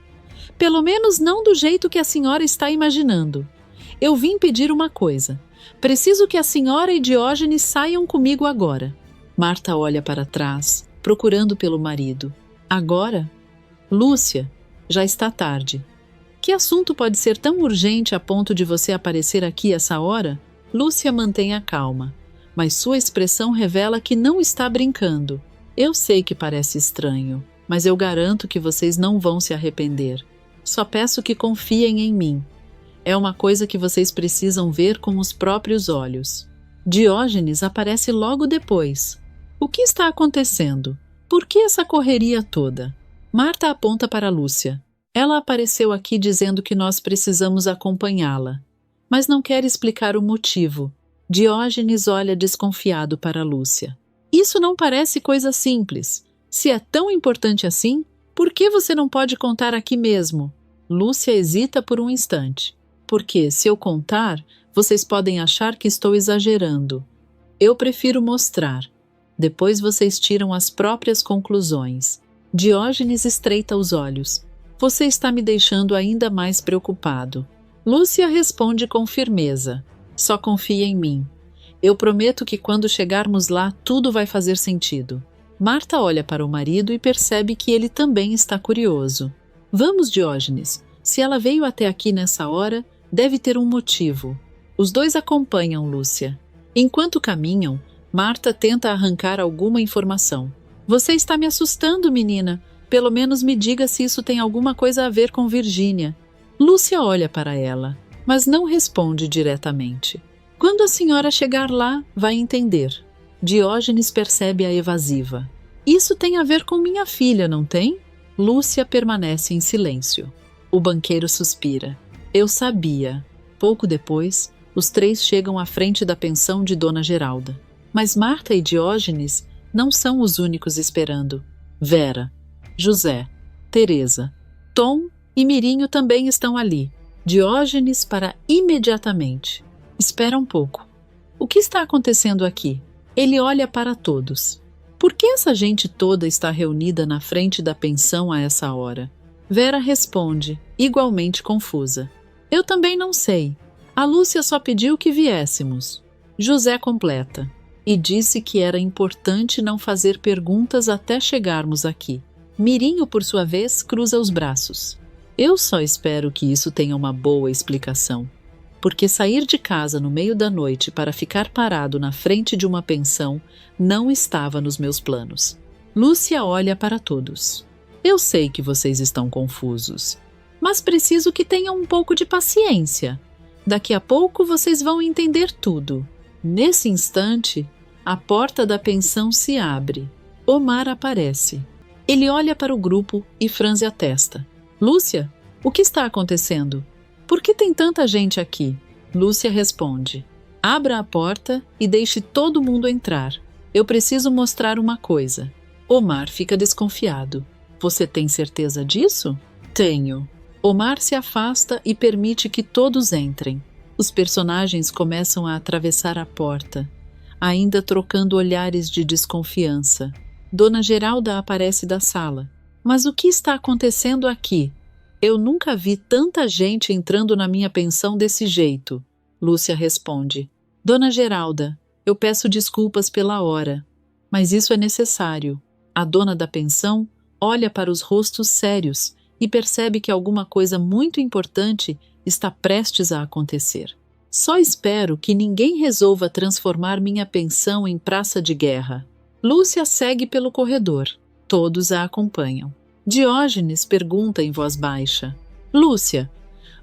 Pelo menos não do jeito que a senhora está imaginando. Eu vim pedir uma coisa. Preciso que a senhora e Diógenes saiam comigo agora. Marta olha para trás, procurando pelo marido. Agora? Lúcia, já está tarde. Que assunto pode ser tão urgente a ponto de você aparecer aqui essa hora? Lúcia mantém a calma, mas sua expressão revela que não está brincando. Eu sei que parece estranho, mas eu garanto que vocês não vão se arrepender. Só peço que confiem em mim. É uma coisa que vocês precisam ver com os próprios olhos. Diógenes aparece logo depois. O que está acontecendo? Por que essa correria toda? Marta aponta para Lúcia. Ela apareceu aqui dizendo que nós precisamos acompanhá-la, mas não quer explicar o motivo. Diógenes olha desconfiado para Lúcia. Isso não parece coisa simples. Se é tão importante assim, por que você não pode contar aqui mesmo? Lúcia hesita por um instante. Porque, se eu contar, vocês podem achar que estou exagerando. Eu prefiro mostrar. Depois vocês tiram as próprias conclusões. Diógenes estreita os olhos. Você está me deixando ainda mais preocupado. Lúcia responde com firmeza. Só confia em mim. Eu prometo que quando chegarmos lá, tudo vai fazer sentido. Marta olha para o marido e percebe que ele também está curioso. Vamos, Diógenes. Se ela veio até aqui nessa hora, deve ter um motivo. Os dois acompanham Lúcia. Enquanto caminham, Marta tenta arrancar alguma informação. Você está me assustando, menina. Pelo menos me diga se isso tem alguma coisa a ver com Virgínia. Lúcia olha para ela, mas não responde diretamente. Quando a senhora chegar lá, vai entender. Diógenes percebe a evasiva. Isso tem a ver com minha filha, não tem? Lúcia permanece em silêncio. O banqueiro suspira. Eu sabia. Pouco depois, os três chegam à frente da pensão de Dona Geralda. Mas Marta e Diógenes não são os únicos esperando. Vera, José, Teresa, Tom e Mirinho também estão ali. Diógenes para imediatamente. Espera um pouco. O que está acontecendo aqui? Ele olha para todos. Por que essa gente toda está reunida na frente da pensão a essa hora? Vera responde, igualmente confusa. Eu também não sei. A Lúcia só pediu que viéssemos. José completa. E disse que era importante não fazer perguntas até chegarmos aqui. Mirinho, por sua vez, cruza os braços. Eu só espero que isso tenha uma boa explicação. Porque sair de casa no meio da noite para ficar parado na frente de uma pensão não estava nos meus planos. Lúcia olha para todos. Eu sei que vocês estão confusos, mas preciso que tenham um pouco de paciência. Daqui a pouco vocês vão entender tudo. Nesse instante, a porta da pensão se abre. Omar aparece. Ele olha para o grupo e franze a testa. Lúcia, o que está acontecendo? Por que tem tanta gente aqui? Lúcia responde. Abra a porta e deixe todo mundo entrar. Eu preciso mostrar uma coisa. Omar fica desconfiado. Você tem certeza disso? Tenho. Omar se afasta e permite que todos entrem. Os personagens começam a atravessar a porta, ainda trocando olhares de desconfiança. Dona Geralda aparece da sala. Mas o que está acontecendo aqui? Eu nunca vi tanta gente entrando na minha pensão desse jeito. Lúcia responde. Dona Geralda, eu peço desculpas pela hora, mas isso é necessário. A dona da pensão olha para os rostos sérios e percebe que alguma coisa muito importante está prestes a acontecer. Só espero que ninguém resolva transformar minha pensão em praça de guerra. Lúcia segue pelo corredor. Todos a acompanham. Diógenes pergunta em voz baixa. Lúcia,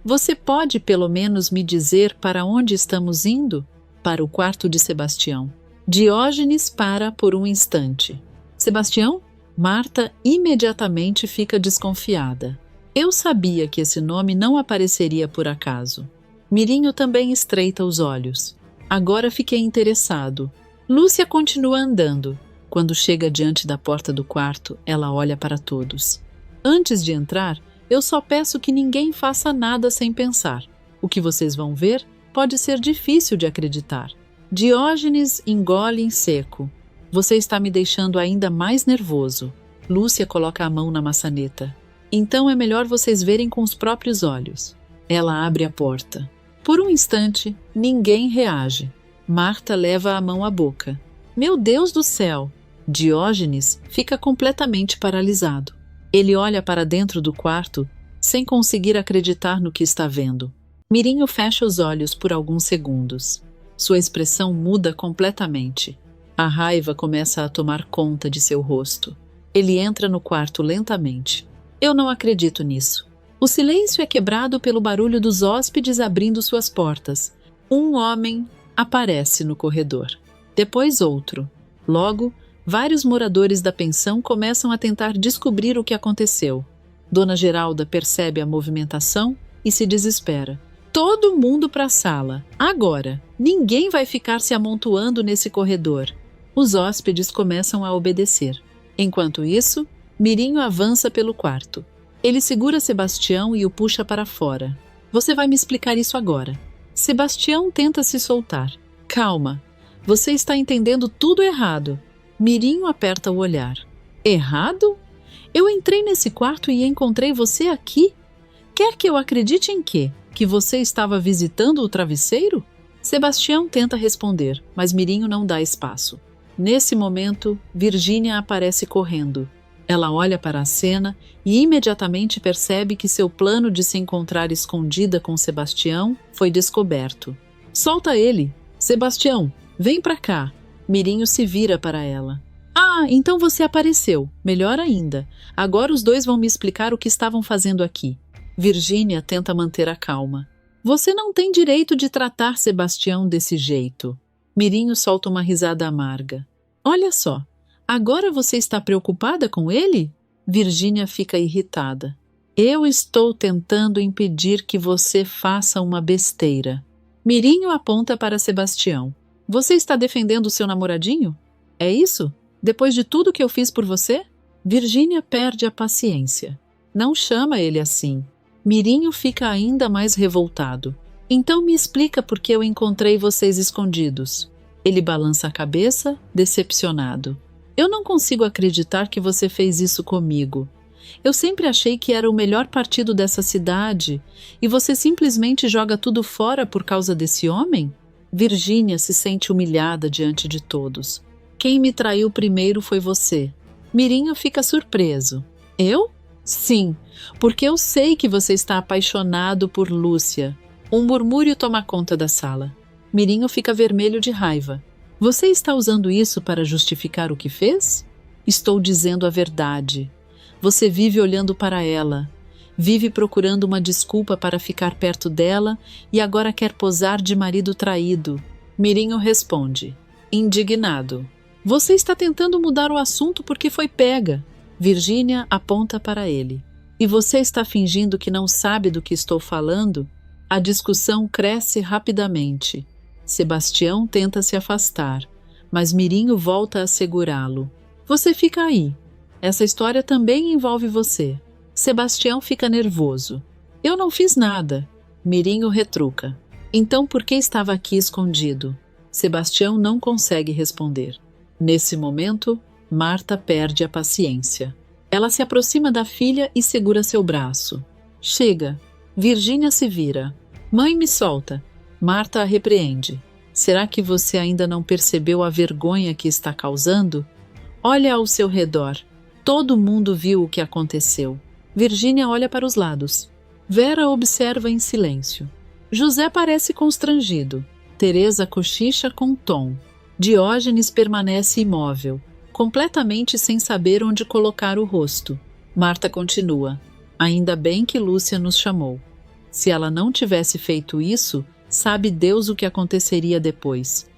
você pode pelo menos me dizer para onde estamos indo? Para o quarto de Sebastião. Diógenes para por um instante. Sebastião? Marta imediatamente fica desconfiada. Eu sabia que esse nome não apareceria por acaso. Mirinho também estreita os olhos. Agora fiquei interessado. Lúcia continua andando. Quando chega diante da porta do quarto, ela olha para todos. Antes de entrar, eu só peço que ninguém faça nada sem pensar. O que vocês vão ver pode ser difícil de acreditar. Diógenes engole em seco. Você está me deixando ainda mais nervoso. Lúcia coloca a mão na maçaneta. Então é melhor vocês verem com os próprios olhos. Ela abre a porta. Por um instante, ninguém reage. Marta leva a mão à boca. Meu Deus do céu! Diógenes fica completamente paralisado. Ele olha para dentro do quarto, sem conseguir acreditar no que está vendo. Mirinho fecha os olhos por alguns segundos. Sua expressão muda completamente. A raiva começa a tomar conta de seu rosto. Ele entra no quarto lentamente. Eu não acredito nisso. O silêncio é quebrado pelo barulho dos hóspedes abrindo suas portas. Um homem aparece no corredor. Depois outro. Logo, vários moradores da pensão começam a tentar descobrir o que aconteceu. Dona Geralda percebe a movimentação e se desespera. Todo mundo para a sala. Agora! Ninguém vai ficar se amontoando nesse corredor. Os hóspedes começam a obedecer. Enquanto isso, Mirinho avança pelo quarto. Ele segura Sebastião e o puxa para fora. Você vai me explicar isso agora. Sebastião tenta se soltar. Calma, você está entendendo tudo errado. Mirinho aperta o olhar. Errado? Eu entrei nesse quarto e encontrei você aqui? Quer que eu acredite em quê? Que você estava visitando o travesseiro? Sebastião tenta responder, mas Mirinho não dá espaço. Nesse momento, Virgínia aparece correndo. Ela olha para a cena e imediatamente percebe que seu plano de se encontrar escondida com Sebastião foi descoberto. Solta ele! Sebastião, vem pra cá! Mirinho se vira para ela. Ah, então você apareceu. Melhor ainda. Agora os dois vão me explicar o que estavam fazendo aqui. Virgínia tenta manter a calma. Você não tem direito de tratar Sebastião desse jeito. Mirinho solta uma risada amarga. Olha só, agora você está preocupada com ele? Virgínia fica irritada. Eu estou tentando impedir que você faça uma besteira. Mirinho aponta para Sebastião. Você está defendendo o seu namoradinho? É isso? Depois de tudo que eu fiz por você? Virgínia perde a paciência. Não chama ele assim. Mirinho fica ainda mais revoltado. Então me explica por que eu encontrei vocês escondidos. Ele balança a cabeça, decepcionado. Eu não consigo acreditar que você fez isso comigo. Eu sempre achei que era o melhor partido dessa cidade e você simplesmente joga tudo fora por causa desse homem? Virgínia se sente humilhada diante de todos. Quem me traiu primeiro foi você. Mirinho fica surpreso. Eu? Sim, porque eu sei que você está apaixonado por Lúcia. Um murmúrio toma conta da sala. Mirinho fica vermelho de raiva. Você está usando isso para justificar o que fez? Estou dizendo a verdade. Você vive olhando para ela, vive procurando uma desculpa para ficar perto dela e agora quer posar de marido traído. Mirinho responde, indignado. Você está tentando mudar o assunto porque foi pega. Virgínia aponta para ele. E você está fingindo que não sabe do que estou falando? A discussão cresce rapidamente. Sebastião tenta se afastar, mas Mirinho volta a segurá-lo. Você fica aí. Essa história também envolve você. Sebastião fica nervoso. Eu não fiz nada. Mirinho retruca. Então por que estava aqui escondido? Sebastião não consegue responder. Nesse momento, Marta perde a paciência. Ela se aproxima da filha e segura seu braço. Chega. Virgínia se vira. Mãe, me solta. Marta a repreende. Será que você ainda não percebeu a vergonha que está causando? Olha ao seu redor. Todo mundo viu o que aconteceu. Virgínia olha para os lados. Vera observa em silêncio. José parece constrangido. Teresa cochicha com Tom. Diógenes permanece imóvel, completamente sem saber onde colocar o rosto. Marta continua. Ainda bem que Lúcia nos chamou. Se ela não tivesse feito isso, sabe Deus o que aconteceria depois.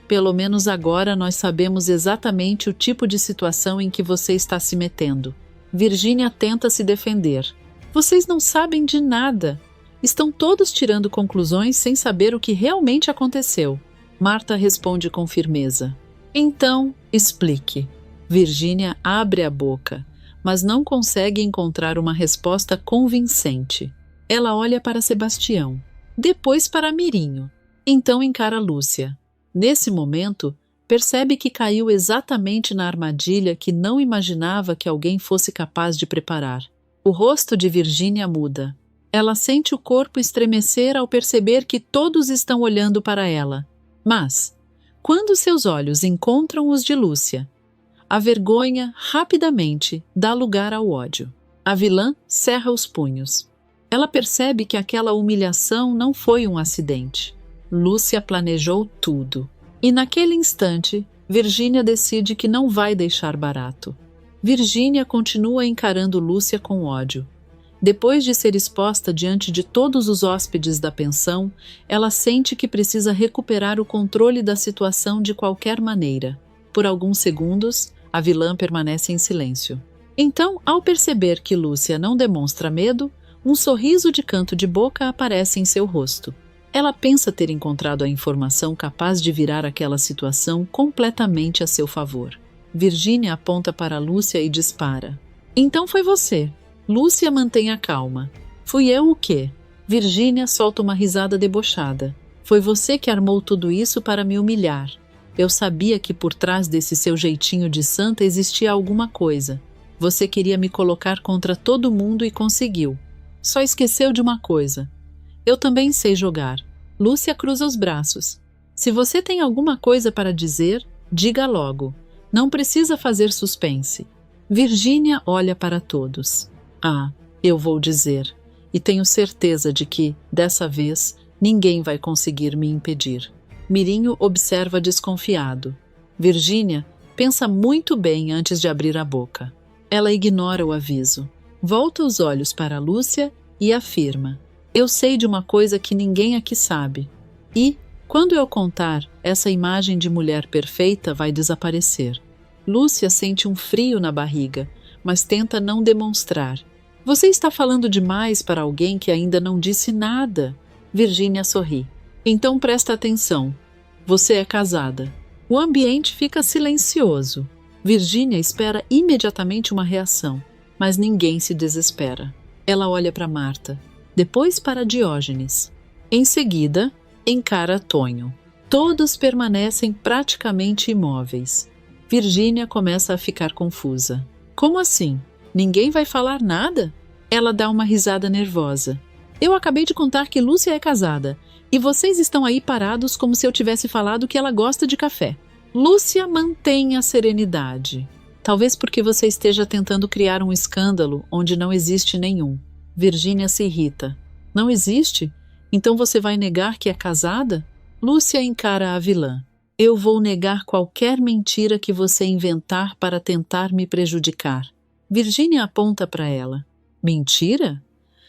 Pelo menos agora nós sabemos exatamente o tipo de situação em que você está se metendo. Virgínia tenta se defender. Vocês não sabem de nada. Estão todos tirando conclusões sem saber o que realmente aconteceu. Marta responde com firmeza. Então, explique. Virgínia abre a boca, mas não consegue encontrar uma resposta convincente. Ela olha para Sebastião, depois para Mirinho. Então encara Lúcia. Nesse momento, percebe que caiu exatamente na armadilha que não imaginava que alguém fosse capaz de preparar. O rosto de Virgínia muda. Ela sente o corpo estremecer ao perceber que todos estão olhando para ela. Mas, quando seus olhos encontram os de Lúcia, a vergonha rapidamente dá lugar ao ódio. A vilã cerra os punhos. Ela percebe que aquela humilhação não foi um acidente. Lúcia planejou tudo. E naquele instante, Virgínia decide que não vai deixar barato. Virgínia continua encarando Lúcia com ódio. Depois de ser exposta diante de todos os hóspedes da pensão, ela sente que precisa recuperar o controle da situação de qualquer maneira. Por alguns segundos, a vilã permanece em silêncio. Então, ao perceber que Lúcia não demonstra medo, um sorriso de canto de boca aparece em seu rosto. Ela pensa ter encontrado a informação capaz de virar aquela situação completamente a seu favor. Virgínia aponta para Lúcia e dispara. Então foi você. Lúcia mantém a calma. Fui eu o quê? Virgínia solta uma risada debochada. Foi você que armou tudo isso para me humilhar. Eu sabia que por trás desse seu jeitinho de santa existia alguma coisa. Você queria me colocar contra todo mundo e conseguiu. Só esqueceu de uma coisa. Eu também sei jogar. Lúcia cruza os braços. Se você tem alguma coisa para dizer, diga logo. Não precisa fazer suspense. Virgínia olha para todos. Ah, eu vou dizer. E tenho certeza de que, dessa vez, ninguém vai conseguir me impedir. Mirinho observa desconfiado. Virgínia Pensa muito bem antes de abrir a boca. Ela ignora o aviso. Volta os olhos para Lúcia e afirma: eu sei de uma coisa que ninguém aqui sabe. E, quando eu contar, essa imagem de mulher perfeita vai desaparecer. Lúcia sente um frio na barriga, mas tenta não demonstrar. Você está falando demais para alguém que ainda não disse nada. Virgínia sorri. Então presta atenção. Você é casada. O ambiente fica silencioso. Virgínia espera imediatamente uma reação, mas ninguém se desespera. Ela olha para Marta, depois para Diógenes. Em seguida, encara Tonho. Todos permanecem praticamente imóveis. Virgínia começa a ficar confusa. Como assim? Ninguém vai falar nada? Ela dá uma risada nervosa. Eu acabei de contar que Lúcia é casada, e vocês estão aí parados como se eu tivesse falado que ela gosta de café. Lúcia mantém a serenidade. Talvez porque você esteja tentando criar um escândalo onde não existe nenhum. Virgínia se irrita. Não existe? Então você vai negar que é casada? Lúcia encara a vilã. Eu vou negar qualquer mentira que você inventar para tentar me prejudicar. Virgínia aponta para ela. Mentira?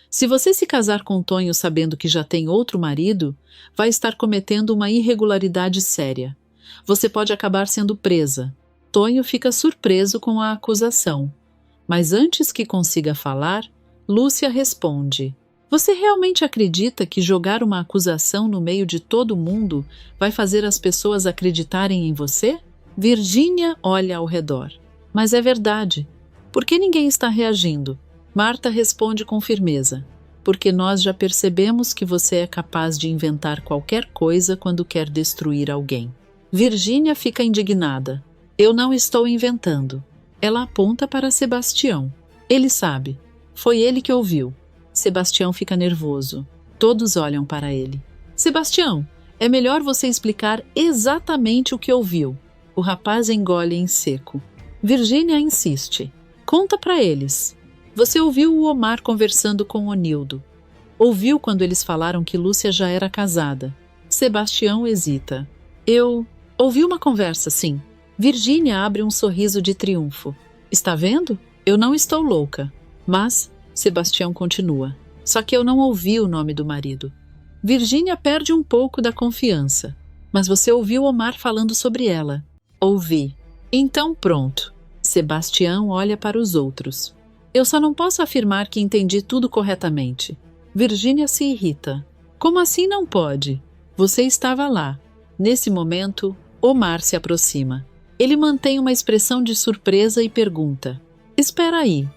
Se você se casar com Tonho sabendo que já tem outro marido, vai estar cometendo uma irregularidade séria. Você pode acabar sendo presa. Tonho fica surpreso com a acusação. Mas antes que consiga falar, Lúcia responde: você realmente acredita que jogar uma acusação no meio de todo mundo vai fazer as pessoas acreditarem em você? Virgínia olha ao redor. Mas é verdade. Por que ninguém está reagindo? Marta responde com firmeza. Porque nós já percebemos que você é capaz de inventar qualquer coisa quando quer destruir alguém. Virgínia fica indignada. Eu não estou inventando. Ela aponta para Sebastião. Ele sabe. Foi ele que ouviu. Sebastião fica nervoso. Todos olham para ele. Sebastião, é melhor você explicar exatamente o que ouviu. O rapaz engole em seco. Virgínia insiste. Conta para eles. Você ouviu o Omar conversando com Onildo. Ouviu quando eles falaram que Lúcia já era casada. Sebastião hesita. Eu ouvi uma conversa, sim. Virgínia abre um sorriso de triunfo. Está vendo? Eu não estou louca. Mas Sebastião continua. Só que eu não ouvi o nome do marido. Virgínia perde um pouco da confiança. Mas você ouviu Omar falando sobre ela. Ouvi. Então pronto. Sebastião olha para os outros. Eu só não posso afirmar que entendi tudo corretamente. Virgínia se irrita. Como assim não pode? Você estava lá. Nesse momento, Omar se aproxima. Ele mantém uma expressão de surpresa e pergunta. Espera aí.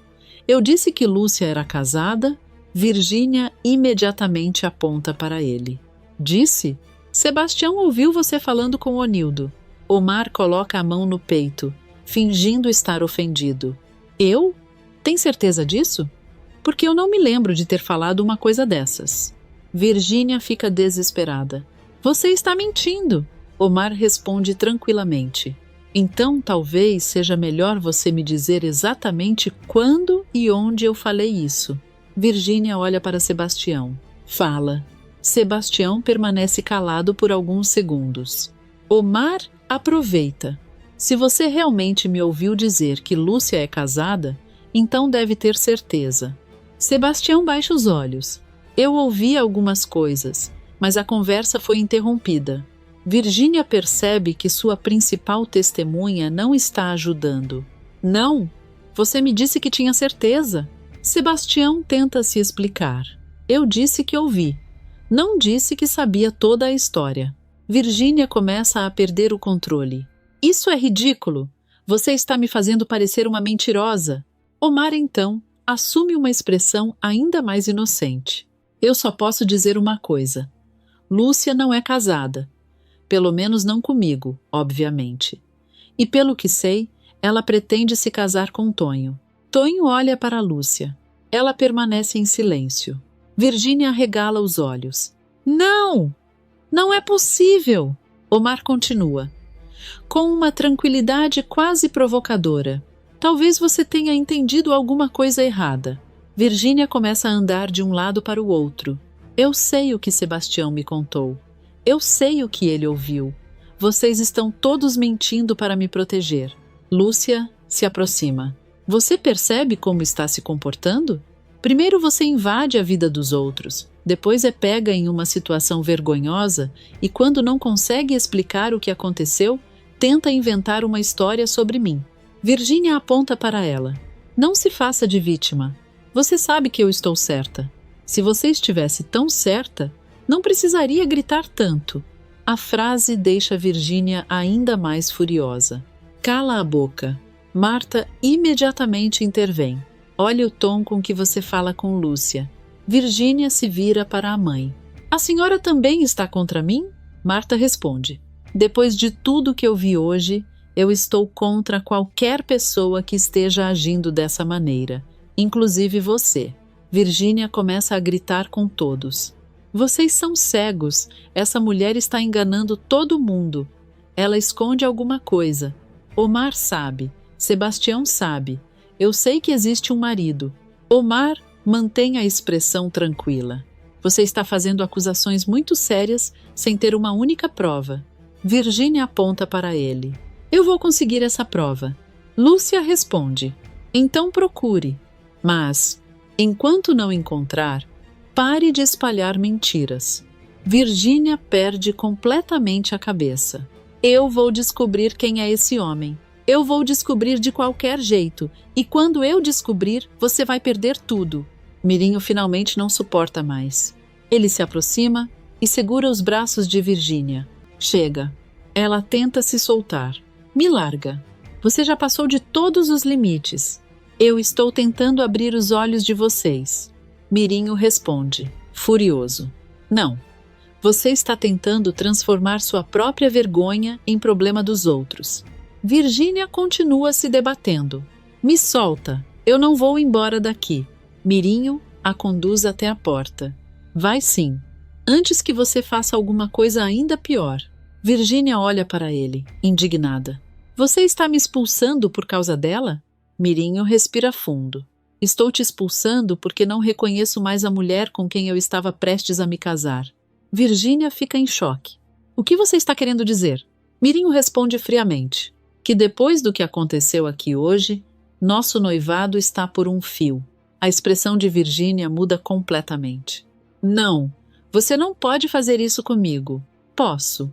Eu disse que Lúcia era casada? Virgínia imediatamente aponta para ele. Disse? Sebastião ouviu você falando com Onildo. Omar coloca a mão no peito, fingindo estar ofendido. Eu? Tem certeza disso? Porque eu não me lembro de ter falado uma coisa dessas. Virgínia fica desesperada. Você está mentindo. Omar responde tranquilamente. Então talvez seja melhor você me dizer exatamente quando e onde eu falei isso. Virgínia olha para Sebastião. Fala. Sebastião permanece calado por alguns segundos. Omar aproveita. Se você realmente me ouviu dizer que Lúcia é casada, então deve ter certeza. Sebastião baixa os olhos. Eu ouvi algumas coisas, mas a conversa foi interrompida. Virgínia percebe que sua principal testemunha não está ajudando. Não, você me disse que tinha certeza. Sebastião tenta se explicar. Eu disse que ouvi. Não disse que sabia toda a história. Virgínia começa a perder o controle. Isso é ridículo. Você está me fazendo parecer uma mentirosa. Omar, então, assume uma expressão ainda mais inocente. Eu só posso dizer uma coisa. Lúcia não é casada. Pelo menos não comigo, obviamente. E pelo que sei, ela pretende se casar com Tonho. Tonho olha para Lúcia. Ela permanece em silêncio. Virgínia arregala os olhos. Não! Não é possível! Omar continua. Com uma tranquilidade quase provocadora. Talvez você tenha entendido alguma coisa errada. Virgínia começa a andar de um lado para o outro. Eu sei o que Sebastião me contou. Eu sei o que ele ouviu. Vocês estão todos mentindo para me proteger. Lúcia se aproxima. Você percebe como está se comportando? Primeiro você invade a vida dos outros, depois é pega em uma situação vergonhosa e, quando não consegue explicar o que aconteceu, tenta inventar uma história sobre mim. Virgínia aponta para ela. Não se faça de vítima. Você sabe que eu estou certa. Se você estivesse tão certa, não precisaria gritar tanto. A frase deixa Virgínia ainda mais furiosa. Cala a boca. Marta imediatamente intervém. Olhe o tom com que você fala com Lúcia. Virgínia se vira para a mãe. A senhora também está contra mim? Marta responde. Depois de tudo que eu vi hoje, eu estou contra qualquer pessoa que esteja agindo dessa maneira, inclusive você. Virgínia começa a gritar com todos. Vocês são cegos. Essa mulher está enganando todo mundo. Ela esconde alguma coisa. Omar sabe. Sebastião sabe. Eu sei que existe um marido. Omar, mantenha a expressão tranquila. Você está fazendo acusações muito sérias sem ter uma única prova. Virgínia aponta para ele. Eu vou conseguir essa prova. Lúcia responde. Então procure. Mas, enquanto não encontrar, pare de espalhar mentiras. Virgínia perde completamente a cabeça. Eu vou descobrir quem é esse homem. Eu vou descobrir de qualquer jeito, e quando eu descobrir, você vai perder tudo. Mirinho finalmente não suporta mais. Ele se aproxima e segura os braços de Virgínia. Chega. Ela tenta se soltar. Me larga. Você já passou de todos os limites. Eu estou tentando abrir os olhos de vocês. Mirinho responde, furioso. Não. Você está tentando transformar sua própria vergonha em problema dos outros. Virgínia continua se debatendo. Me solta. Eu não vou embora daqui. Mirinho a conduz até a porta. Vai sim. Antes que você faça alguma coisa ainda pior. Virgínia olha para ele, indignada. Você está me expulsando por causa dela? Mirinho respira fundo. Estou te expulsando porque não reconheço mais a mulher com quem eu estava prestes a me casar. Virgínia fica em choque. O que você está querendo dizer? Mirinho responde friamente. Que depois do que aconteceu aqui hoje, nosso noivado está por um fio. A expressão de Virgínia muda completamente. Não, você não pode fazer isso comigo. Posso.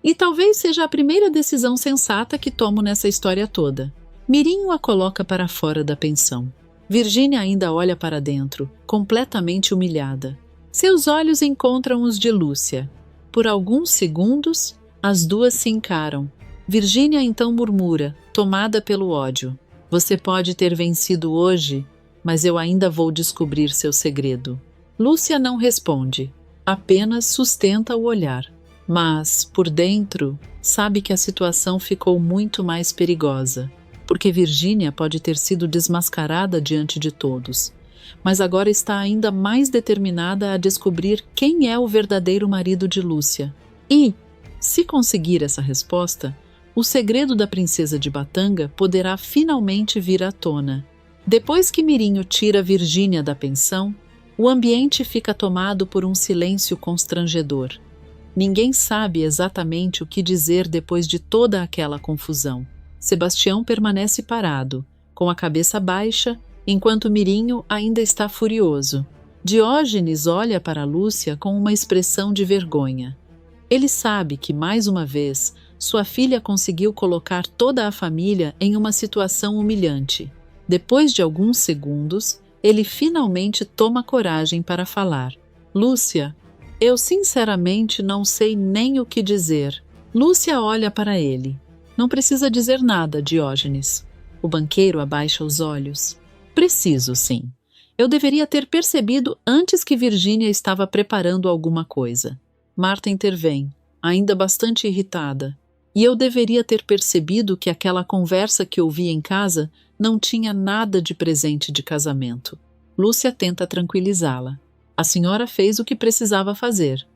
E talvez seja a primeira decisão sensata que tomo nessa história toda. Mirinho a coloca para fora da pensão. Virgínia ainda olha para dentro, completamente humilhada. Seus olhos encontram os de Lúcia. Por alguns segundos, as duas se encaram. Virgínia então murmura, tomada pelo ódio. Você pode ter vencido hoje, mas eu ainda vou descobrir seu segredo. Lúcia não responde, apenas sustenta o olhar. Mas, por dentro, sabe que a situação ficou muito mais perigosa. Porque Virgínia pode ter sido desmascarada diante de todos, mas agora está ainda mais determinada a descobrir quem é o verdadeiro marido de Lúcia. E, se conseguir essa resposta, o segredo da princesa de Batanga poderá finalmente vir à tona. Depois que Mirinho tira Virgínia da pensão, o ambiente fica tomado por um silêncio constrangedor. Ninguém sabe exatamente o que dizer depois de toda aquela confusão. Sebastião permanece parado, com a cabeça baixa, enquanto Mirinho ainda está furioso. Diógenes olha para Lúcia com uma expressão de vergonha. Ele sabe que, mais uma vez, sua filha conseguiu colocar toda a família em uma situação humilhante. Depois de alguns segundos, ele finalmente toma coragem para falar. Lúcia, eu sinceramente não sei nem o que dizer. Lúcia olha para ele. Não precisa dizer nada, Diógenes. O banqueiro abaixa os olhos. Preciso, sim. Eu deveria ter percebido antes que Virgínia estava preparando alguma coisa. Marta intervém, ainda bastante irritada. E eu deveria ter percebido que aquela conversa que ouvi em casa não tinha nada de presente de casamento. Lúcia tenta tranquilizá-la. A senhora fez o que precisava fazer.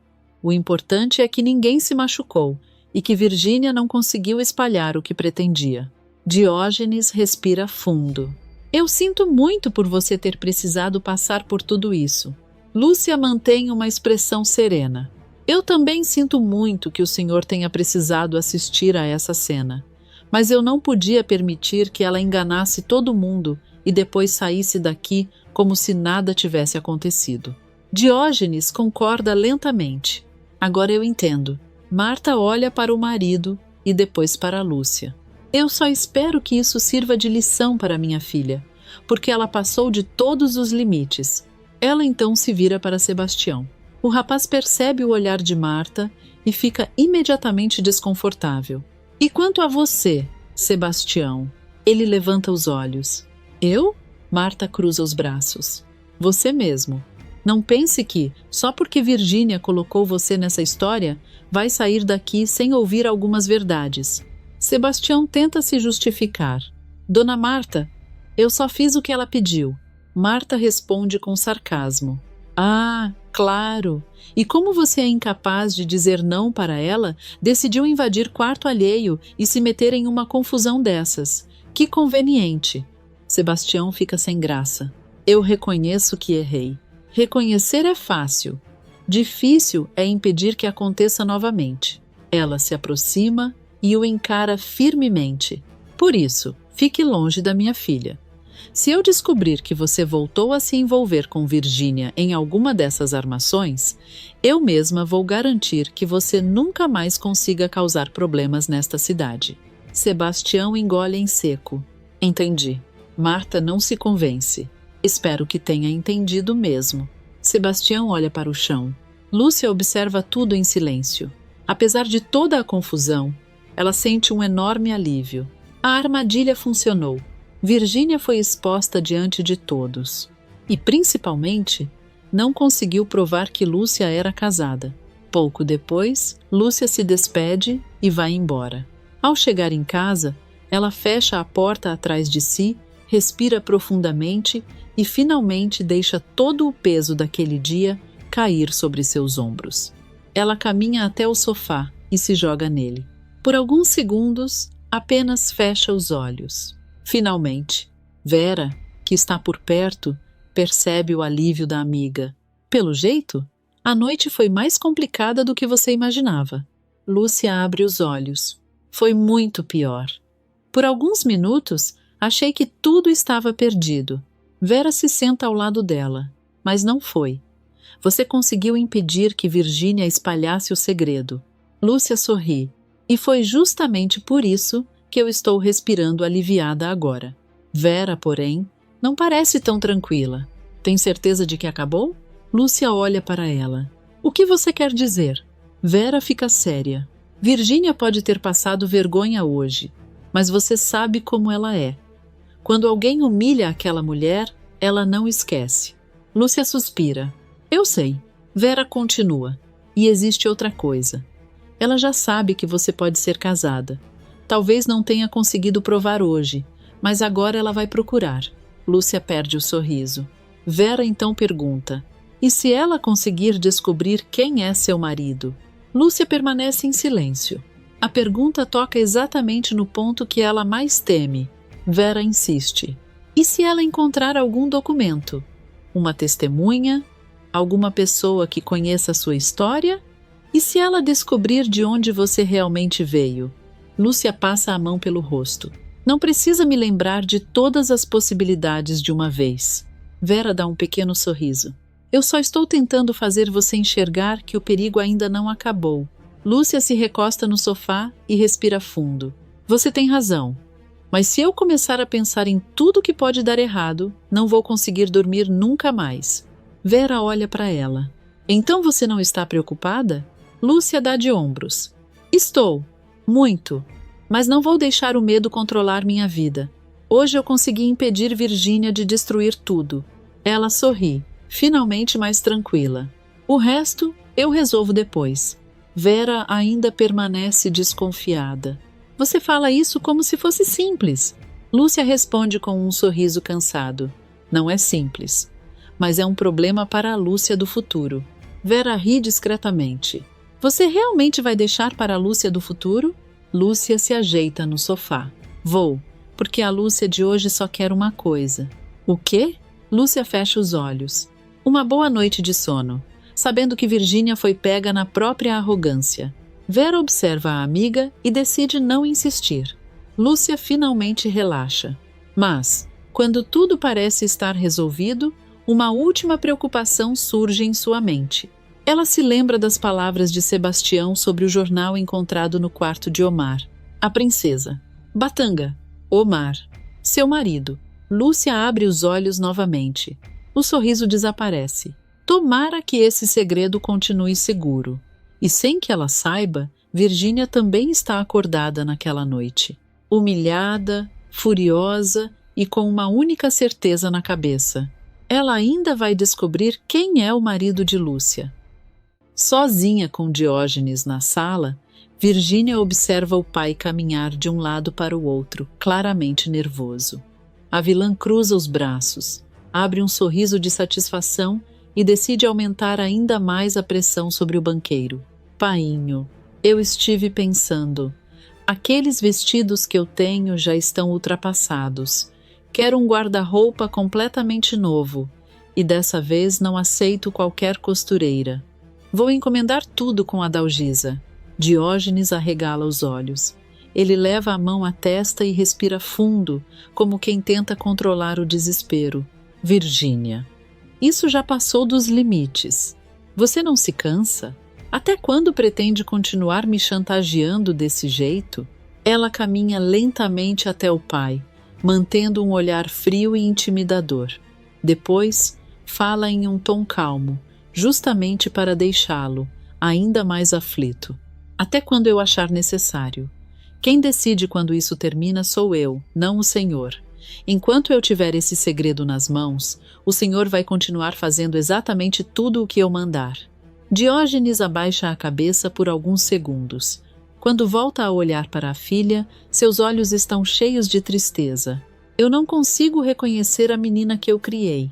O importante é que ninguém se machucou e que Virgínia não conseguiu espalhar o que pretendia. Diógenes respira fundo. Eu sinto muito por você ter precisado passar por tudo isso. Lúcia mantém uma expressão serena. Eu também sinto muito que o senhor tenha precisado assistir a essa cena, mas eu não podia permitir que ela enganasse todo mundo e depois saísse daqui como se nada tivesse acontecido. Diógenes concorda lentamente. Agora eu entendo. Marta olha para o marido e depois para Lúcia. Eu só espero que isso sirva de lição para minha filha, porque ela passou de todos os limites. Ela então se vira para Sebastião. O rapaz percebe o olhar de Marta e fica imediatamente desconfortável. E quanto a você, Sebastião? Ele levanta os olhos. Eu? Marta cruza os braços. Você mesmo. Não pense que, só porque Virgínia colocou você nessa história, vai sair daqui sem ouvir algumas verdades. Sebastião tenta se justificar. Dona Marta, eu só fiz o que ela pediu. Marta responde com sarcasmo. Ah, claro! E como você é incapaz de dizer não para ela, decidiu invadir quarto alheio e se meter em uma confusão dessas. Que conveniente! Sebastião fica sem graça. Eu reconheço que errei. Reconhecer é fácil. Difícil é impedir que aconteça novamente. Ela se aproxima e o encara firmemente. Por isso, fique longe da minha filha. Se eu descobrir que você voltou a se envolver com Virgínia em alguma dessas armações, eu mesma vou garantir que você nunca mais consiga causar problemas nesta cidade. Sebastião engole em seco. Entendi. Marta não se convence. Espero que tenha entendido mesmo. Sebastião olha para o chão. Lúcia observa tudo em silêncio. Apesar de toda a confusão, ela sente um enorme alívio. A armadilha funcionou. Virgínia foi exposta diante de todos. E, principalmente, não conseguiu provar que Lúcia era casada. Pouco depois, Lúcia se despede e vai embora. Ao chegar em casa, ela fecha a porta atrás de si, respira profundamente e finalmente deixa todo o peso daquele dia cair sobre seus ombros. Ela caminha até o sofá e se joga nele. Por alguns segundos, apenas fecha os olhos. Finalmente, Vera, que está por perto, percebe o alívio da amiga. Pelo jeito, a noite foi mais complicada do que você imaginava. Lúcia abre os olhos. Foi muito pior. Por alguns minutos, achei que tudo estava perdido. Vera se senta ao lado dela, mas não foi. Você conseguiu impedir que Virgínia espalhasse o segredo. Lúcia sorri. E foi justamente por isso que eu estou respirando aliviada agora. Vera, porém, não parece tão tranquila. Tem certeza de que acabou? Lúcia olha para ela. O que você quer dizer? Vera fica séria. Virgínia pode ter passado vergonha hoje, mas você sabe como ela é. Quando alguém humilha aquela mulher, ela não esquece. Lúcia suspira. Eu sei. Vera continua. E existe outra coisa. Ela já sabe que você pode ser casada. Talvez não tenha conseguido provar hoje, mas agora ela vai procurar. Lúcia perde o sorriso. Vera então pergunta: e se ela conseguir descobrir quem é seu marido? Lúcia permanece em silêncio. A pergunta toca exatamente no ponto que ela mais teme. Vera insiste. E se ela encontrar algum documento? Uma testemunha? Alguma pessoa que conheça a sua história? E se ela descobrir de onde você realmente veio? Lúcia passa a mão pelo rosto. Não precisa me lembrar de todas as possibilidades de uma vez. Vera dá um pequeno sorriso. Eu só estou tentando fazer você enxergar que o perigo ainda não acabou. Lúcia se recosta no sofá e respira fundo. Você tem razão. Mas se eu começar a pensar em tudo que pode dar errado, não vou conseguir dormir nunca mais. Vera olha para ela. Então você não está preocupada? Lúcia dá de ombros. Estou. Muito. Mas não vou deixar o medo controlar minha vida. Hoje eu consegui impedir Virgínia de destruir tudo. Ela sorri, finalmente mais tranquila. O resto eu resolvo depois. Vera ainda permanece desconfiada. Você fala isso como se fosse simples. Lúcia responde com um sorriso cansado. Não é simples, mas é um problema para a Lúcia do futuro. Vera ri discretamente. Você realmente vai deixar para a Lúcia do futuro? Lúcia se ajeita no sofá. Vou, porque a Lúcia de hoje só quer uma coisa. O quê? Lúcia fecha os olhos. Uma boa noite de sono. sabendo que Virgínia foi pega na própria arrogância. Vera observa a amiga e decide não insistir. Lúcia finalmente relaxa. Mas, quando tudo parece estar resolvido, uma última preocupação surge em sua mente. Ela se lembra das palavras de Sebastião sobre o jornal encontrado no quarto de Omar. A princesa. Batanga. Omar. Seu marido. Lúcia abre os olhos novamente. O sorriso desaparece. Tomara que esse segredo continue seguro. E sem que ela saiba, Virgínia também está acordada naquela noite. Humilhada, furiosa e com uma única certeza na cabeça. Ela ainda vai descobrir quem é o marido de Lúcia. Sozinha com Diógenes na sala, Virgínia observa o pai caminhar de um lado para o outro, claramente nervoso. A vilã cruza os braços, abre um sorriso de satisfação e decide aumentar ainda mais a pressão sobre o banqueiro. Painho, eu estive pensando. Aqueles vestidos que eu tenho já estão ultrapassados. Quero um guarda-roupa completamente novo e dessa vez não aceito qualquer costureira. Vou encomendar tudo com a Dalgisa. Diógenes arregala os olhos. Ele leva a mão à testa e respira fundo, como quem tenta controlar o desespero. Virgínia. Isso já passou dos limites. Você não se cansa? Até quando pretende continuar me chantageando desse jeito? Ela caminha lentamente até o pai, mantendo um olhar frio e intimidador. Depois, fala em um tom calmo, justamente para deixá-lo ainda mais aflito. Até quando eu achar necessário. Quem decide quando isso termina sou eu, não o Senhor. Enquanto eu tiver esse segredo nas mãos, o Senhor vai continuar fazendo exatamente tudo o que eu mandar. Diógenes abaixa a cabeça por alguns segundos. Quando volta a olhar para a filha, seus olhos estão cheios de tristeza. Eu não consigo reconhecer a menina que eu criei.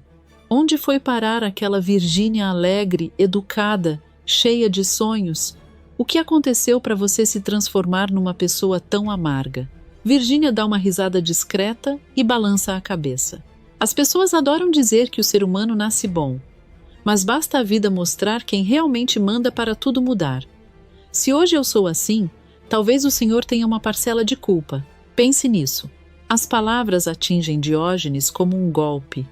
Onde foi parar aquela Virgínia alegre, educada, cheia de sonhos? O que aconteceu para você se transformar numa pessoa tão amarga? Virgínia dá uma risada discreta e balança a cabeça. As pessoas adoram dizer que o ser humano nasce bom, mas basta a vida mostrar quem realmente manda para tudo mudar. Se hoje eu sou assim, talvez o Senhor tenha uma parcela de culpa. Pense nisso. As palavras atingem Diógenes como um golpe.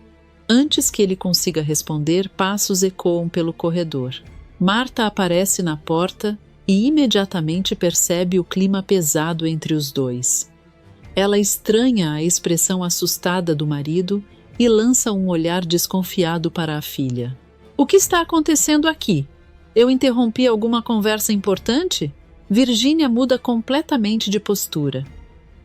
Antes que ele consiga responder, passos ecoam pelo corredor. Marta aparece na porta e imediatamente percebe o clima pesado entre os dois. Ela estranha a expressão assustada do marido e lança um olhar desconfiado para a filha. O que está acontecendo aqui? Eu interrompi alguma conversa importante? Virgínia muda completamente de postura.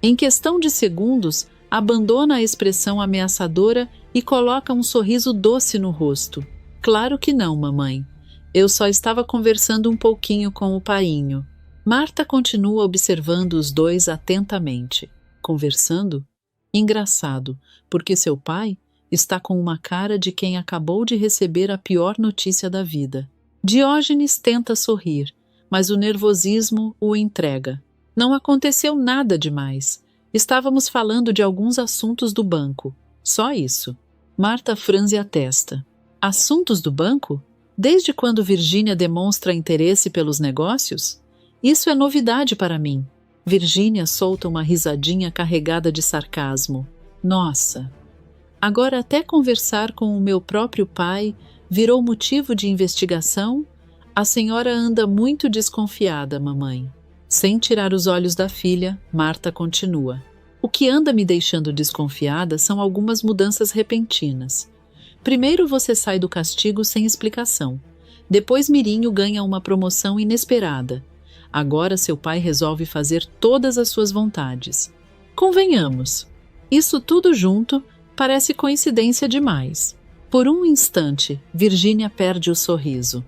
Em questão de segundos, abandona a expressão ameaçadora e coloca um sorriso doce no rosto. Claro que não, mamãe. Eu só estava conversando um pouquinho com o painho. Marta continua observando os dois atentamente. Conversando? Engraçado, porque seu pai está com uma cara de quem acabou de receber a pior notícia da vida. Diógenes tenta sorrir, mas o nervosismo o entrega. Não aconteceu nada demais. Estávamos falando de alguns assuntos do banco. Só isso. Marta franze a testa. Assuntos do banco? Desde quando Virgínia demonstra interesse pelos negócios? Isso é novidade para mim. Virgínia solta uma risadinha carregada de sarcasmo. Nossa! Agora até conversar com o meu próprio pai virou motivo de investigação? A senhora anda muito desconfiada, mamãe. Sem tirar os olhos da filha, Marta continua. O que anda me deixando desconfiada são algumas mudanças repentinas. Primeiro você sai do castigo sem explicação. Depois Mirinho ganha uma promoção inesperada. Agora seu pai resolve fazer todas as suas vontades. Convenhamos, isso tudo junto parece coincidência demais. Por um instante, Virgínia perde o sorriso,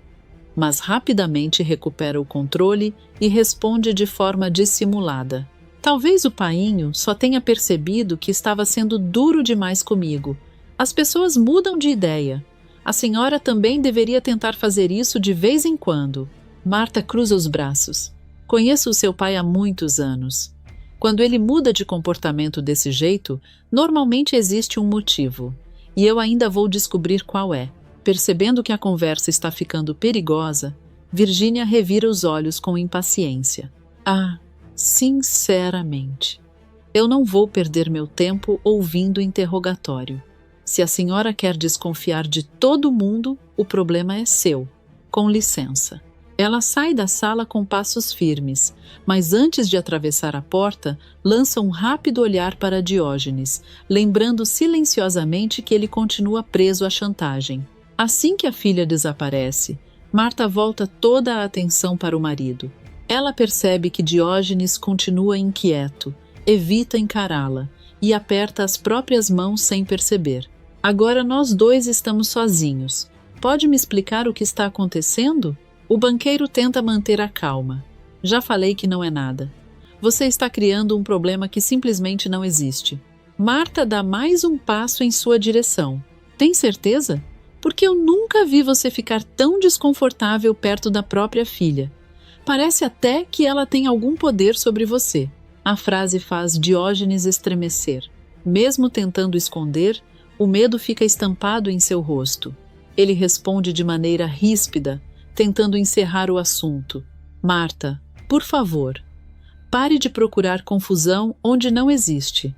mas rapidamente recupera o controle e responde de forma dissimulada. Talvez o painho só tenha percebido que estava sendo duro demais comigo. As pessoas mudam de ideia. A senhora também deveria tentar fazer isso de vez em quando. Marta cruza os braços. Conheço o seu pai há muitos anos. Quando ele muda de comportamento desse jeito, normalmente existe um motivo. E eu ainda vou descobrir qual é. Percebendo que a conversa está ficando perigosa, Virgínia revira os olhos com impaciência. Ah, sinceramente, eu não vou perder meu tempo ouvindo o interrogatório. Se a senhora quer desconfiar de todo mundo, o problema é seu. Com licença. Ela sai da sala com passos firmes, mas antes de atravessar a porta, lança um rápido olhar para Diógenes, lembrando silenciosamente que ele continua preso à chantagem. Assim que a filha desaparece, Marta volta toda a atenção para o marido. Ela percebe que Diógenes continua inquieto, evita encará-la e aperta as próprias mãos sem perceber. Agora nós dois estamos sozinhos. Pode me explicar o que está acontecendo? O banqueiro tenta manter a calma. Já falei que não é nada. Você está criando um problema que simplesmente não existe. Marta dá mais um passo em sua direção. Tem certeza? Porque eu nunca vi você ficar tão desconfortável perto da própria filha. Parece até que ela tem algum poder sobre você. A frase faz Diógenes estremecer. Mesmo tentando esconder, o medo fica estampado em seu rosto. Ele responde de maneira ríspida, tentando encerrar o assunto. Marta, por favor, pare de procurar confusão onde não existe.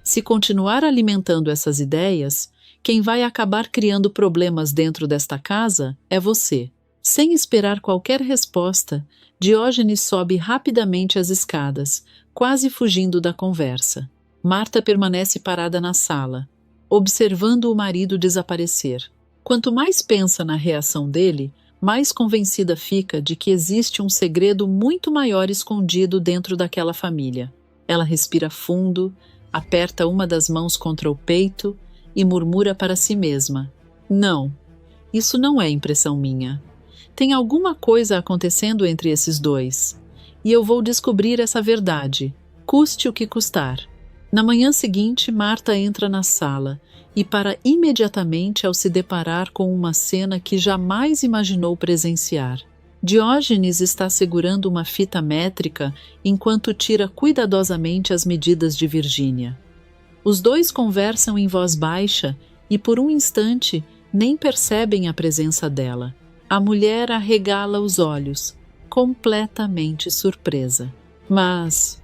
Se continuar alimentando essas ideias, quem vai acabar criando problemas dentro desta casa é você. Sem esperar qualquer resposta, Diógenes sobe rapidamente as escadas, quase fugindo da conversa. Marta permanece parada na sala, observando o marido desaparecer. Quanto mais pensa na reação dele, mais convencida fica de que existe um segredo muito maior escondido dentro daquela família. Ela respira fundo, aperta uma das mãos contra o peito e murmura para si mesma: não, isso não é impressão minha. Tem alguma coisa acontecendo entre esses dois, e eu vou descobrir essa verdade, custe o que custar. Na manhã seguinte, Marta entra na sala e para imediatamente ao se deparar com uma cena que jamais imaginou presenciar. Diógenes está segurando uma fita métrica enquanto tira cuidadosamente as medidas de Virgínia. Os dois conversam em voz baixa e por um instante nem percebem a presença dela. A mulher arregala os olhos, completamente surpresa. Mas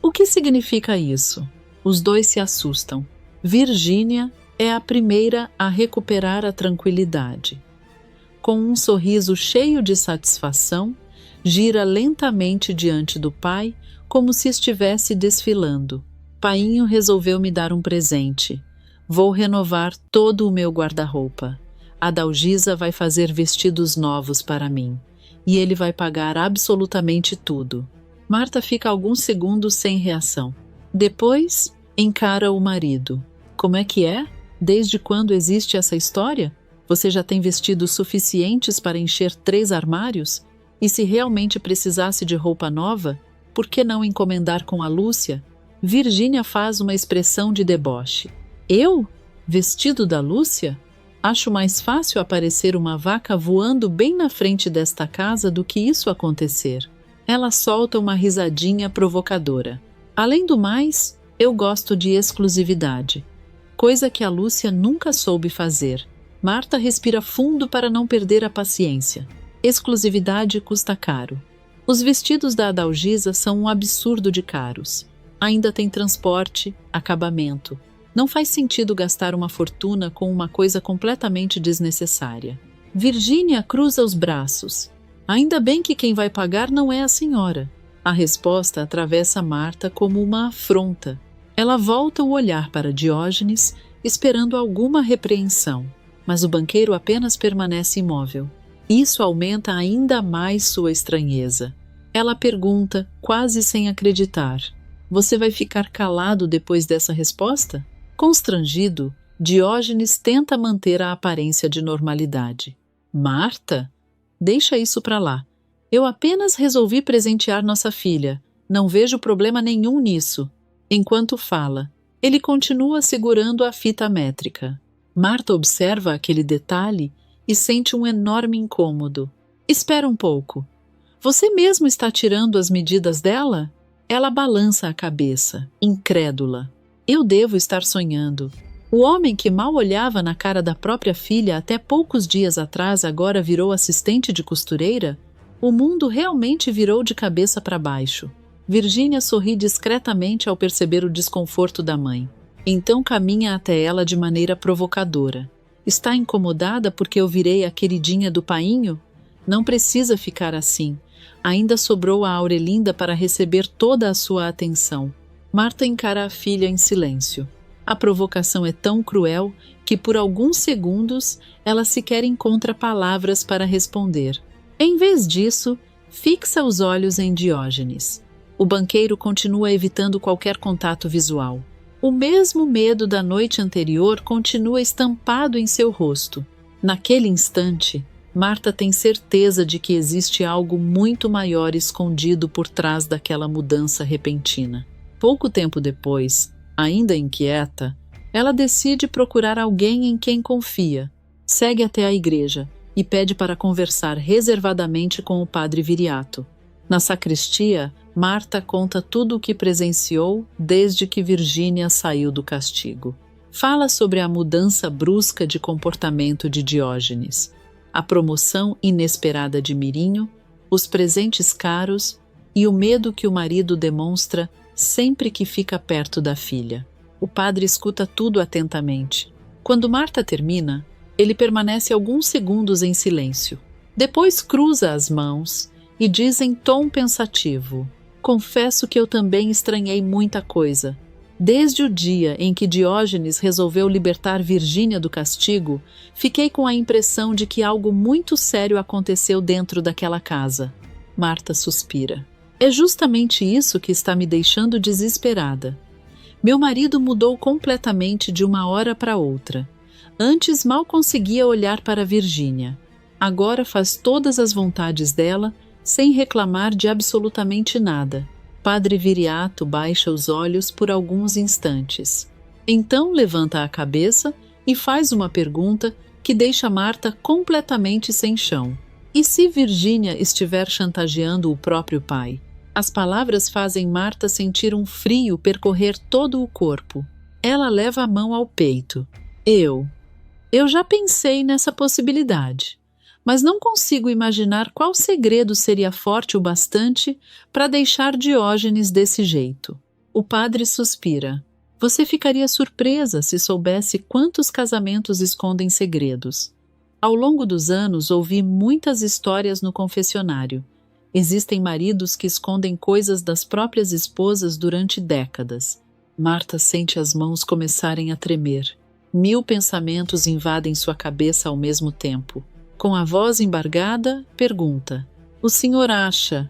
o que significa isso? Os dois se assustam. Virgínia é a primeira a recuperar a tranquilidade. Com um sorriso cheio de satisfação, gira lentamente diante do pai, como se estivesse desfilando. Painho resolveu me dar um presente. Vou renovar todo o meu guarda-roupa. A Dalgisa vai fazer vestidos novos para mim. E ele vai pagar absolutamente tudo. Marta fica alguns segundos sem reação. Depois, encara o marido. Como é que é? Desde quando existe essa história? Você já tem vestidos suficientes para encher 3 armários? E se realmente precisasse de roupa nova, por que não encomendar com a Lúcia? Virgínia faz uma expressão de deboche. Eu? Vestido da Lúcia? Acho mais fácil aparecer uma vaca voando bem na frente desta casa do que isso acontecer. Ela solta uma risadinha provocadora. Além do mais, eu gosto de exclusividade, coisa que a Lúcia nunca soube fazer. Marta respira fundo para não perder a paciência. Exclusividade custa caro. Os vestidos da Adalgisa são um absurdo de caros. Ainda tem transporte, acabamento. Não faz sentido gastar uma fortuna com uma coisa completamente desnecessária. Virgínia cruza os braços. Ainda bem que quem vai pagar não é a senhora. A resposta atravessa Marta como uma afronta. Ela volta o olhar para Diógenes, esperando alguma repreensão. Mas o banqueiro apenas permanece imóvel. Isso aumenta ainda mais sua estranheza. Ela pergunta, quase sem acreditar: você vai ficar calado depois dessa resposta? Constrangido, Diógenes tenta manter a aparência de normalidade. Marta? Deixa isso para lá. Eu apenas resolvi presentear nossa filha. Não vejo problema nenhum nisso. Enquanto fala, ele continua segurando a fita métrica. Marta observa aquele detalhe e sente um enorme incômodo. Espera um pouco. Você mesmo está tirando as medidas dela? Ela balança a cabeça, incrédula. Eu devo estar sonhando. O homem que mal olhava na cara da própria filha até poucos dias atrás agora virou assistente de costureira? O mundo realmente virou de cabeça para baixo. Virgínia sorri discretamente ao perceber o desconforto da mãe. Então caminha até ela de maneira provocadora. Está incomodada porque eu virei a queridinha do painho? Não precisa ficar assim. Ainda sobrou a Aurelinda para receber toda a sua atenção. Marta encara a filha em silêncio. A provocação é tão cruel que por alguns segundos ela sequer encontra palavras para responder. Em vez disso, fixa os olhos em Diógenes. O banqueiro continua evitando qualquer contato visual. O mesmo medo da noite anterior continua estampado em seu rosto. Naquele instante, Marta tem certeza de que existe algo muito maior escondido por trás daquela mudança repentina. Pouco tempo depois, ainda inquieta, ela decide procurar alguém em quem confia. Segue até a igreja e pede para conversar reservadamente com o padre Viriato. Na sacristia, Marta conta tudo o que presenciou desde que Virgínia saiu do castigo. Fala sobre a mudança brusca de comportamento de Diógenes, a promoção inesperada de Mirinho, os presentes caros e o medo que o marido demonstra sempre que fica perto da filha. O padre escuta tudo atentamente. Quando Marta termina, ele permanece alguns segundos em silêncio. Depois cruza as mãos e diz em tom pensativo: confesso que eu também estranhei muita coisa. Desde o dia em que Diógenes resolveu libertar Virgínia do castigo, fiquei com a impressão de que algo muito sério aconteceu dentro daquela casa. Marta suspira. É justamente isso que está me deixando desesperada. Meu marido mudou completamente de uma hora para outra. Antes mal conseguia olhar para Virgínia. Agora faz todas as vontades dela, sem reclamar de absolutamente nada. Padre Viriato baixa os olhos por alguns instantes. Então levanta a cabeça e faz uma pergunta que deixa Marta completamente sem chão. E se Virgínia estiver chantageando o próprio pai? As palavras fazem Marta sentir um frio percorrer todo o corpo. Ela leva a mão ao peito. Eu já pensei nessa possibilidade, mas não consigo imaginar qual segredo seria forte o bastante para deixar Diógenes desse jeito. O padre suspira. Você ficaria surpresa se soubesse quantos casamentos escondem segredos. Ao longo dos anos, ouvi muitas histórias no confessionário. Existem maridos que escondem coisas das próprias esposas durante décadas. Marta sente as mãos começarem a tremer. 1000 pensamentos invadem sua cabeça ao mesmo tempo. Com a voz embargada, pergunta: o senhor acha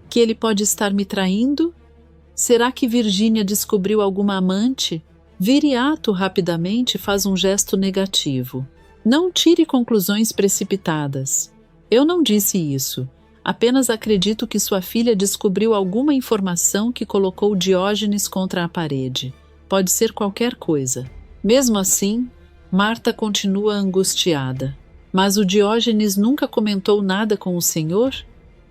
que ele pode estar me traindo? Será que Virgínia descobriu alguma amante? Viriato rapidamente faz um gesto negativo. Não tire conclusões precipitadas. Eu não disse isso. Apenas acredito que sua filha descobriu alguma informação que colocou Diógenes contra a parede. Pode ser qualquer coisa. Mesmo assim, Marta continua angustiada. Mas o Diógenes nunca comentou nada com o senhor?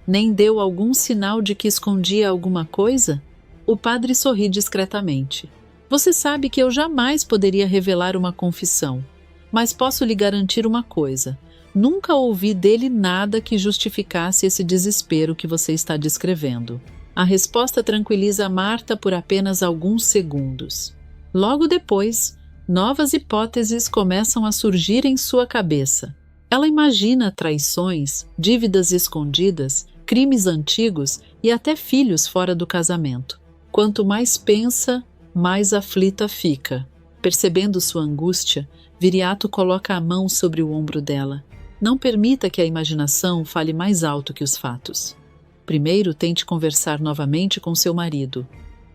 Nem deu algum sinal de que escondia alguma coisa? O padre sorri discretamente. Você sabe que eu jamais poderia revelar uma confissão, mas posso lhe garantir uma coisa. Nunca ouvi dele nada que justificasse esse desespero que você está descrevendo. A resposta tranquiliza Marta por apenas alguns segundos. Logo depois, novas hipóteses começam a surgir em sua cabeça. Ela imagina traições, dívidas escondidas, crimes antigos e até filhos fora do casamento. Quanto mais pensa, mais aflita fica. Percebendo sua angústia, Viriato coloca a mão sobre o ombro dela. Não permita que a imaginação fale mais alto que os fatos. Primeiro, tente conversar novamente com seu marido.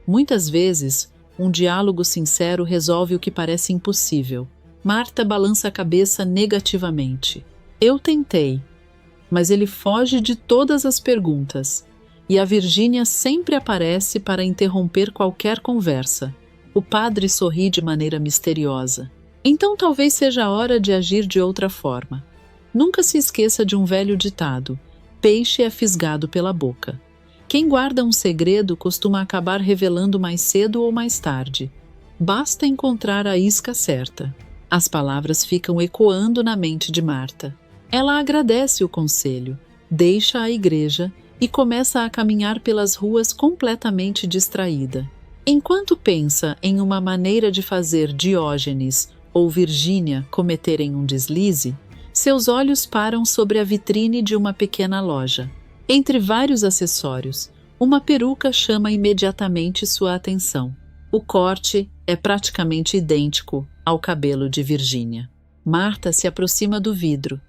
Muitas vezes, um diálogo sincero resolve o que parece impossível. Marta balança a cabeça negativamente. Eu tentei, mas ele foge de todas as perguntas. E a Virgínia sempre aparece para interromper qualquer conversa. O padre sorri de maneira misteriosa. Então talvez seja a hora de agir de outra forma. Nunca se esqueça de um velho ditado: peixe é fisgado pela boca. Quem guarda um segredo costuma acabar revelando mais cedo ou mais tarde. Basta encontrar a isca certa. As palavras ficam ecoando na mente de Marta. Ela agradece o conselho, deixa a igreja e começa a caminhar pelas ruas completamente distraída. Enquanto pensa em uma maneira de fazer Diógenes ou Virgínia cometerem um deslize, seus olhos param sobre a vitrine de uma pequena loja. Entre vários acessórios, uma peruca chama imediatamente sua atenção. O corte é praticamente idêntico ao cabelo de Virgínia. Marta se aproxima do vidro.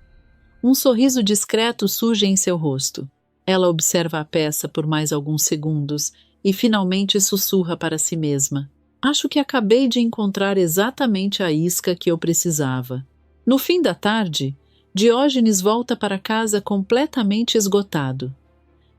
Um sorriso discreto surge em seu rosto. Ela observa a peça por mais alguns segundos e finalmente sussurra para si mesma: "Acho que acabei de encontrar exatamente a isca que eu precisava." No fim da tarde, Diógenes volta para casa completamente esgotado.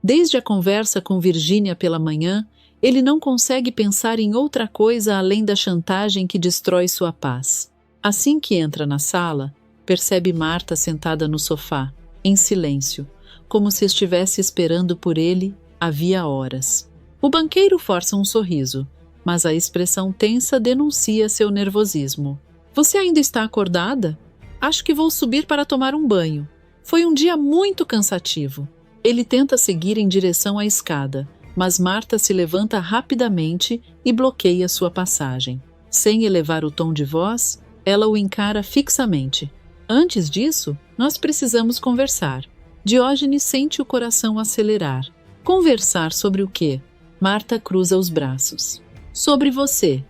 Desde a conversa com Virgínia pela manhã, ele não consegue pensar em outra coisa além da chantagem que destrói sua paz. Assim que entra na sala, percebe Marta sentada no sofá, em silêncio, como se estivesse esperando por ele havia horas. O banqueiro força um sorriso, mas a expressão tensa denuncia seu nervosismo. "Você ainda está acordada? Acho que vou subir para tomar um banho. Foi um dia muito cansativo." Ele tenta seguir em direção à escada, mas Marta se levanta rapidamente e bloqueia sua passagem. Sem elevar o tom de voz, ela o encara fixamente. "Antes disso, nós precisamos conversar." Diógenes sente o coração acelerar. "Conversar sobre o quê?" Marta cruza os braços. "Sobre você.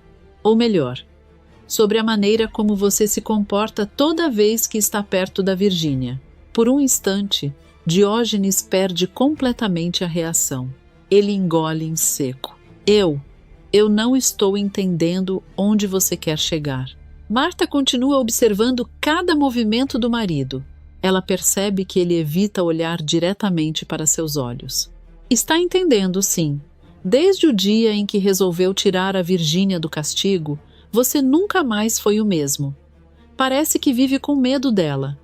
Ou melhor, sobre a maneira como você se comporta toda vez que está perto da Virgínia." Por um instante, Diógenes perde completamente a reação. Ele engole em seco. Eu não estou entendendo onde você quer chegar." Marta continua observando cada movimento do marido. Ela percebe que ele evita olhar diretamente para seus olhos. "Está entendendo, sim. Desde o dia em que resolveu tirar a Virgínia do castigo, você nunca mais foi o mesmo. Parece que vive com medo dela.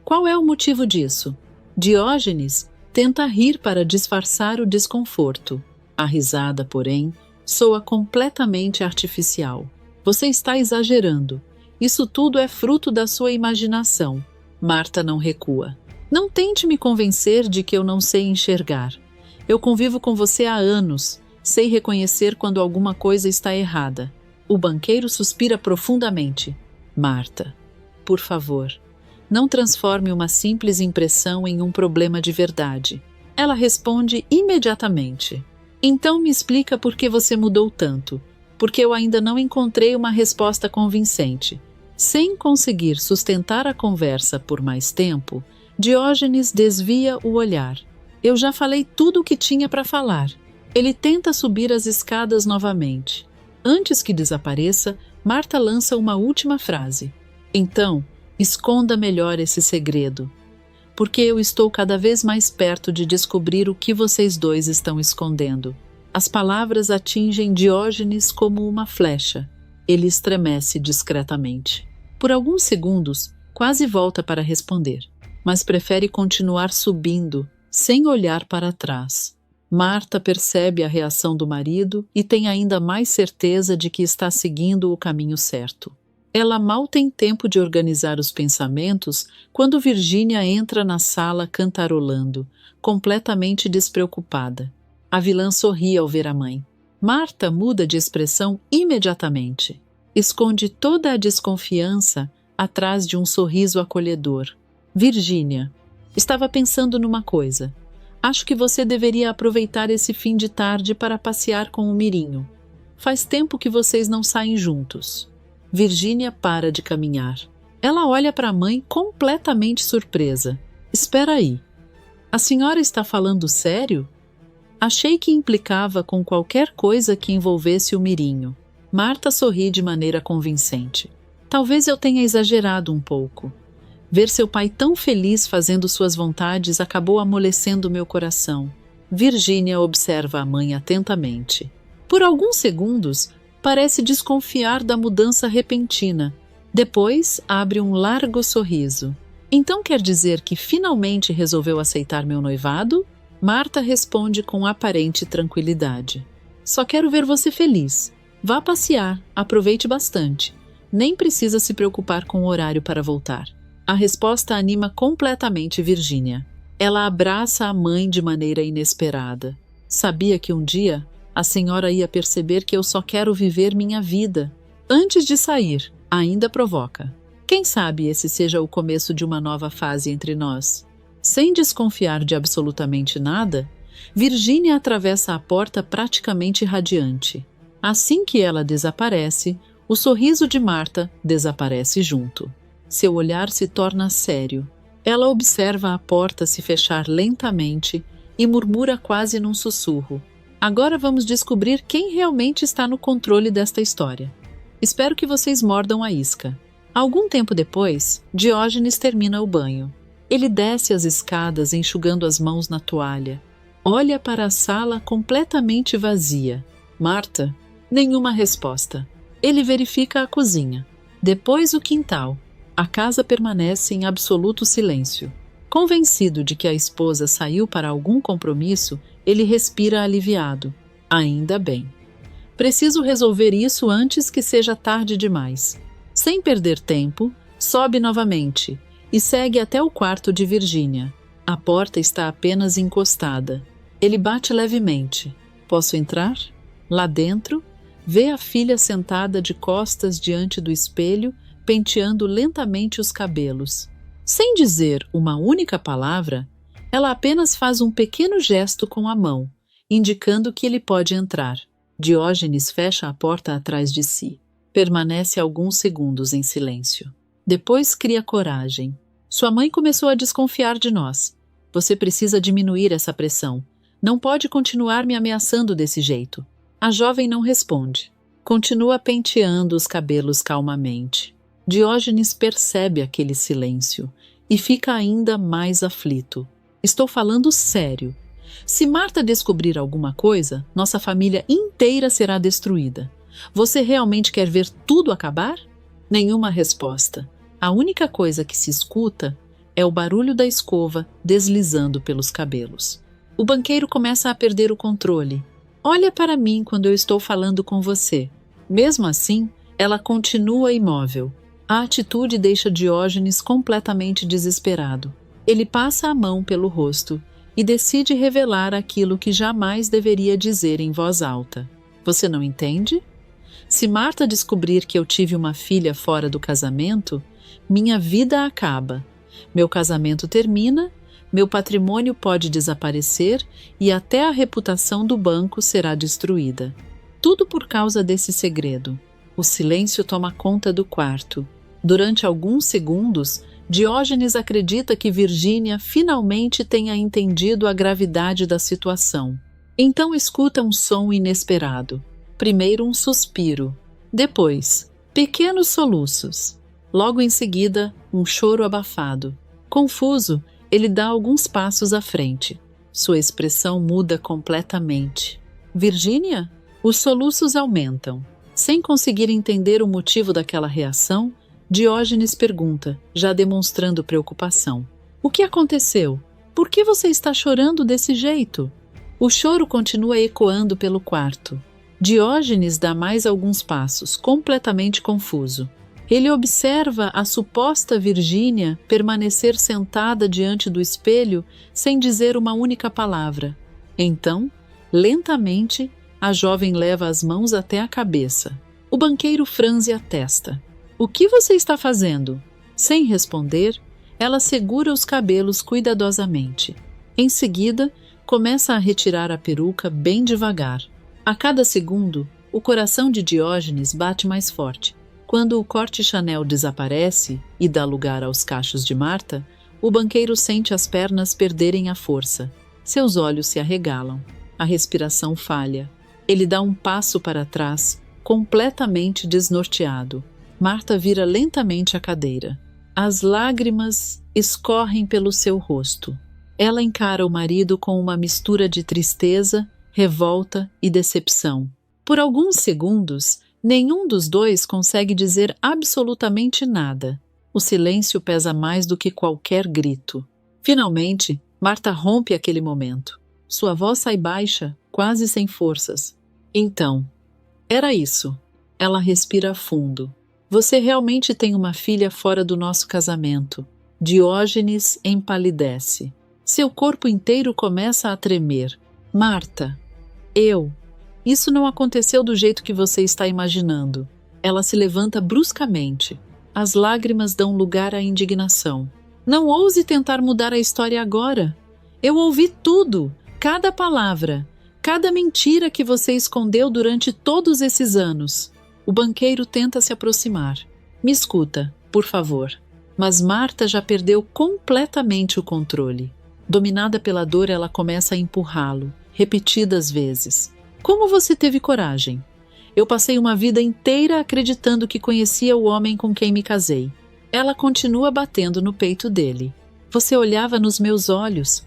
Qual é o motivo disso?" Diógenes tenta rir para disfarçar o desconforto. A risada, porém, soa completamente artificial. "Você está exagerando. Isso tudo é fruto da sua imaginação." Marta não recua. "Não tente me convencer de que eu não sei enxergar. Eu convivo com você há anos. Sei reconhecer quando alguma coisa está errada." O banqueiro suspira profundamente. "Marta, por favor, não transforme uma simples impressão em um problema de verdade." Ela responde imediatamente. "Então me explica por que você mudou tanto, porque eu ainda não encontrei uma resposta convincente." Sem conseguir sustentar a conversa por mais tempo, Diógenes desvia o olhar. "Eu já falei tudo o que tinha para falar." Ele tenta subir as escadas novamente. Antes que desapareça, Marta lança uma última frase. "Então, esconda melhor esse segredo, porque eu estou cada vez mais perto de descobrir o que vocês dois estão escondendo." As palavras atingem Diógenes como uma flecha. Ele estremece discretamente. Por alguns segundos, quase volta para responder, mas prefere continuar subindo, sem olhar para trás. Marta percebe a reação do marido e tem ainda mais certeza de que está seguindo o caminho certo. Ela mal tem tempo de organizar os pensamentos quando Virgínia entra na sala cantarolando, completamente despreocupada. A vilã sorri ao ver a mãe. Marta muda de expressão imediatamente. Esconde toda a desconfiança atrás de um sorriso acolhedor. "Virgínia, estava pensando numa coisa. Acho que você deveria aproveitar esse fim de tarde para passear com o Mirinho. Faz tempo que vocês não saem juntos." Virgínia para de caminhar. Ela olha para a mãe completamente surpresa. "Espera aí. A senhora está falando sério?" "Achei que implicava com qualquer coisa que envolvesse o Mirinho." Marta sorri de maneira convincente. "Talvez eu tenha exagerado um pouco. Ver seu pai tão feliz fazendo suas vontades acabou amolecendo meu coração." Virgínia observa a mãe atentamente. Por alguns segundos, parece desconfiar da mudança repentina. Depois, abre um largo sorriso. "Então quer dizer que finalmente resolveu aceitar meu noivado?" Marta responde com aparente tranquilidade. "Só quero ver você feliz. Vá passear, aproveite bastante. Nem precisa se preocupar com o horário para voltar. A resposta anima completamente Virginia. Ela abraça a mãe de maneira inesperada. Sabia que um dia a senhora ia perceber que eu só quero viver minha vida. Antes de sair, ainda provoca. Quem sabe esse seja o começo de uma nova fase entre nós? Sem desconfiar de absolutamente nada, Virginia atravessa a porta praticamente radiante. Assim que ela desaparece, o sorriso de Marta desaparece junto. Seu olhar se torna sério. Ela observa a porta se fechar lentamente e murmura quase num sussurro. Agora vamos descobrir quem realmente está no controle desta história. Espero que vocês mordam a isca. Algum tempo depois, Diógenes termina o banho. Ele desce as escadas enxugando as mãos na toalha. Olha para a sala completamente vazia. Marta, nenhuma resposta. Ele verifica a cozinha. Depois o quintal. A casa permanece em absoluto silêncio. Convencido de que a esposa saiu para algum compromisso, ele respira aliviado. Ainda bem. Preciso resolver isso antes que seja tarde demais. Sem perder tempo, sobe novamente e segue até o quarto de Virginia. A porta está apenas encostada. Ele bate levemente. Posso entrar? Lá dentro, vê a filha sentada de costas diante do espelho, penteando lentamente os cabelos. Sem dizer uma única palavra, ela apenas faz um pequeno gesto com a mão, indicando que ele pode entrar. Diógenes fecha a porta atrás de si. Permanece alguns segundos em silêncio. Depois cria coragem. Sua mãe começou a desconfiar de nós. Você precisa diminuir essa pressão. Não pode continuar me ameaçando desse jeito. A jovem não responde. Continua penteando os cabelos calmamente. Diógenes percebe aquele silêncio e fica ainda mais aflito. Estou falando sério. Se Marta descobrir alguma coisa, nossa família inteira será destruída. Você realmente quer ver tudo acabar? Nenhuma resposta. A única coisa que se escuta é o barulho da escova deslizando pelos cabelos. O banqueiro começa a perder o controle. Olha para mim quando eu estou falando com você. Mesmo assim, ela continua imóvel. A atitude deixa Diógenes completamente desesperado. Ele passa a mão pelo rosto e decide revelar aquilo que jamais deveria dizer em voz alta. Você não entende? Se Marta descobrir que eu tive uma filha fora do casamento, minha vida acaba. Meu casamento termina, meu patrimônio pode desaparecer e até a reputação do banco será destruída. Tudo por causa desse segredo. O silêncio toma conta do quarto. Durante alguns segundos, Diógenes acredita que Virginia finalmente tenha entendido a gravidade da situação. Então escuta um som inesperado. Primeiro um suspiro, depois pequenos soluços. Logo em seguida, um choro abafado. Confuso, ele dá alguns passos à frente. Sua expressão muda completamente. Virginia? Os soluços aumentam. Sem conseguir entender o motivo daquela reação, Diógenes pergunta, já demonstrando preocupação. O que aconteceu? Por que você está chorando desse jeito? O choro continua ecoando pelo quarto. Diógenes dá mais alguns passos, completamente confuso. Ele observa a suposta Virginia permanecer sentada diante do espelho sem dizer uma única palavra. Então, lentamente, a jovem leva as mãos até a cabeça. O banqueiro franze a testa. O que você está fazendo? Sem responder, ela segura os cabelos cuidadosamente. Em seguida, começa a retirar a peruca bem devagar. A cada segundo, o coração de Diógenes bate mais forte. Quando o corte Chanel desaparece e dá lugar aos cachos de Marta, o banqueiro sente as pernas perderem a força. Seus olhos se arregalam. A respiração falha. Ele dá um passo para trás, completamente desnorteado. Marta vira lentamente a cadeira. As lágrimas escorrem pelo seu rosto. Ela encara o marido com uma mistura de tristeza, revolta e decepção. Por alguns segundos, nenhum dos dois consegue dizer absolutamente nada. O silêncio pesa mais do que qualquer grito. Finalmente, Marta rompe aquele momento. Sua voz sai baixa, quase sem forças. Então, Era isso. Ela respira fundo. Você realmente tem uma filha fora do nosso casamento. Diógenes empalidece. Seu corpo inteiro começa a tremer. Marta, isso não aconteceu do jeito que você está imaginando. Ela se levanta bruscamente. As lágrimas dão lugar à indignação. Não ouse tentar mudar a história agora. Eu ouvi tudo, cada palavra, cada mentira que você escondeu durante todos esses anos. O banqueiro tenta se aproximar. Me escuta, por favor. Mas Marta já perdeu completamente o controle. Dominada pela dor, ela começa a empurrá-lo, repetidas vezes. Como você teve coragem? Eu passei uma vida inteira acreditando que conhecia o homem com quem me casei. Ela continua batendo no peito dele. Você olhava nos meus olhos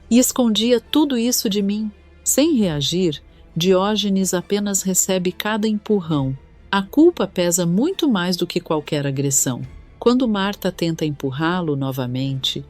e escondia tudo isso de mim. Sem reagir, Diógenes apenas recebe cada empurrão. A culpa pesa muito mais do que qualquer agressão. Quando Marta tenta empurrá-lo novamente,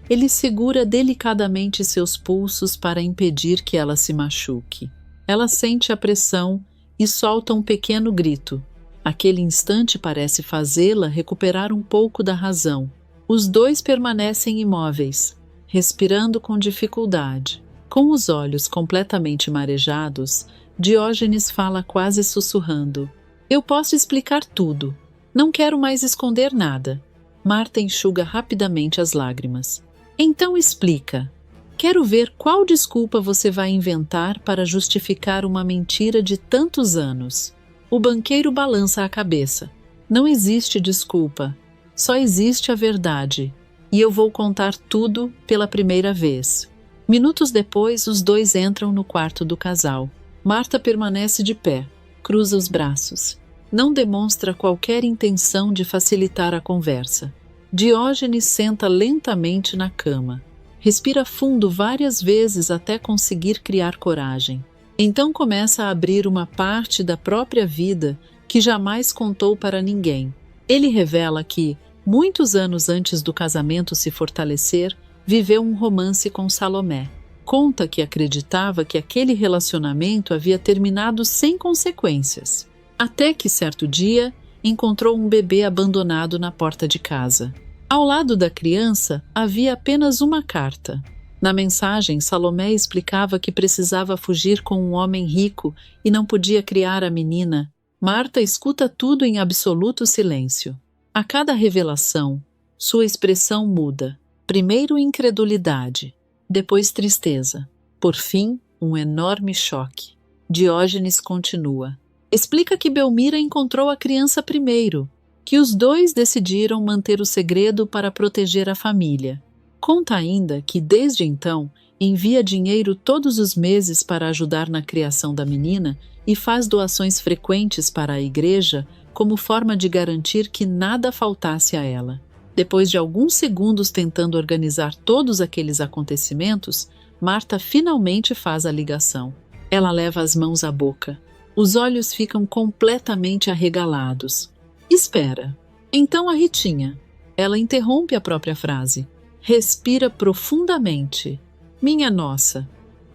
ele segura delicadamente seus pulsos para impedir que ela se machuque. Ela sente a pressão e solta um pequeno grito. Aquele instante parece fazê-la recuperar um pouco da razão. Os dois permanecem imóveis, respirando com dificuldade. Com os olhos completamente marejados, Diógenes fala quase sussurrando. Eu posso explicar tudo. Não quero mais esconder nada. Marta enxuga rapidamente as lágrimas. Então explica. Quero ver qual desculpa você vai inventar para justificar uma mentira de tantos anos. O banqueiro balança a cabeça. Não existe desculpa. Só existe a verdade. E eu vou contar tudo pela primeira vez. Minutos depois, os dois entram no quarto do casal. Marta permanece de pé, cruza os braços. Não demonstra qualquer intenção de facilitar a conversa. Diógenes senta lentamente na cama. Respira fundo várias vezes até conseguir criar coragem. Então começa a abrir uma parte da própria vida que jamais contou para ninguém. Ele revela que, muitos anos antes do casamento se fortalecer, viveu um romance com Salomé. Conta que acreditava que aquele relacionamento havia terminado sem consequências. Até que, certo dia, encontrou um bebê abandonado na porta de casa. Ao lado da criança havia apenas uma carta. Na mensagem, Salomé explicava que precisava fugir com um homem rico e não podia criar a menina. Marta escuta tudo em absoluto silêncio. A cada revelação, sua expressão muda. Primeiro incredulidade, depois tristeza. Por fim, um enorme choque. Diógenes continua. Explica que Belmira encontrou a criança primeiro, que os dois decidiram manter o segredo para proteger a família. Conta ainda que, desde então, envia dinheiro todos os meses para ajudar na criação da menina e faz doações frequentes para a igreja como forma de garantir que nada faltasse a ela. Depois de alguns segundos tentando organizar todos aqueles acontecimentos, Marta finalmente faz a ligação. Ela leva as mãos à boca. Os olhos ficam completamente arregalados. Espera. Então a Ritinha. Ela interrompe a própria frase. Respira profundamente. Minha nossa.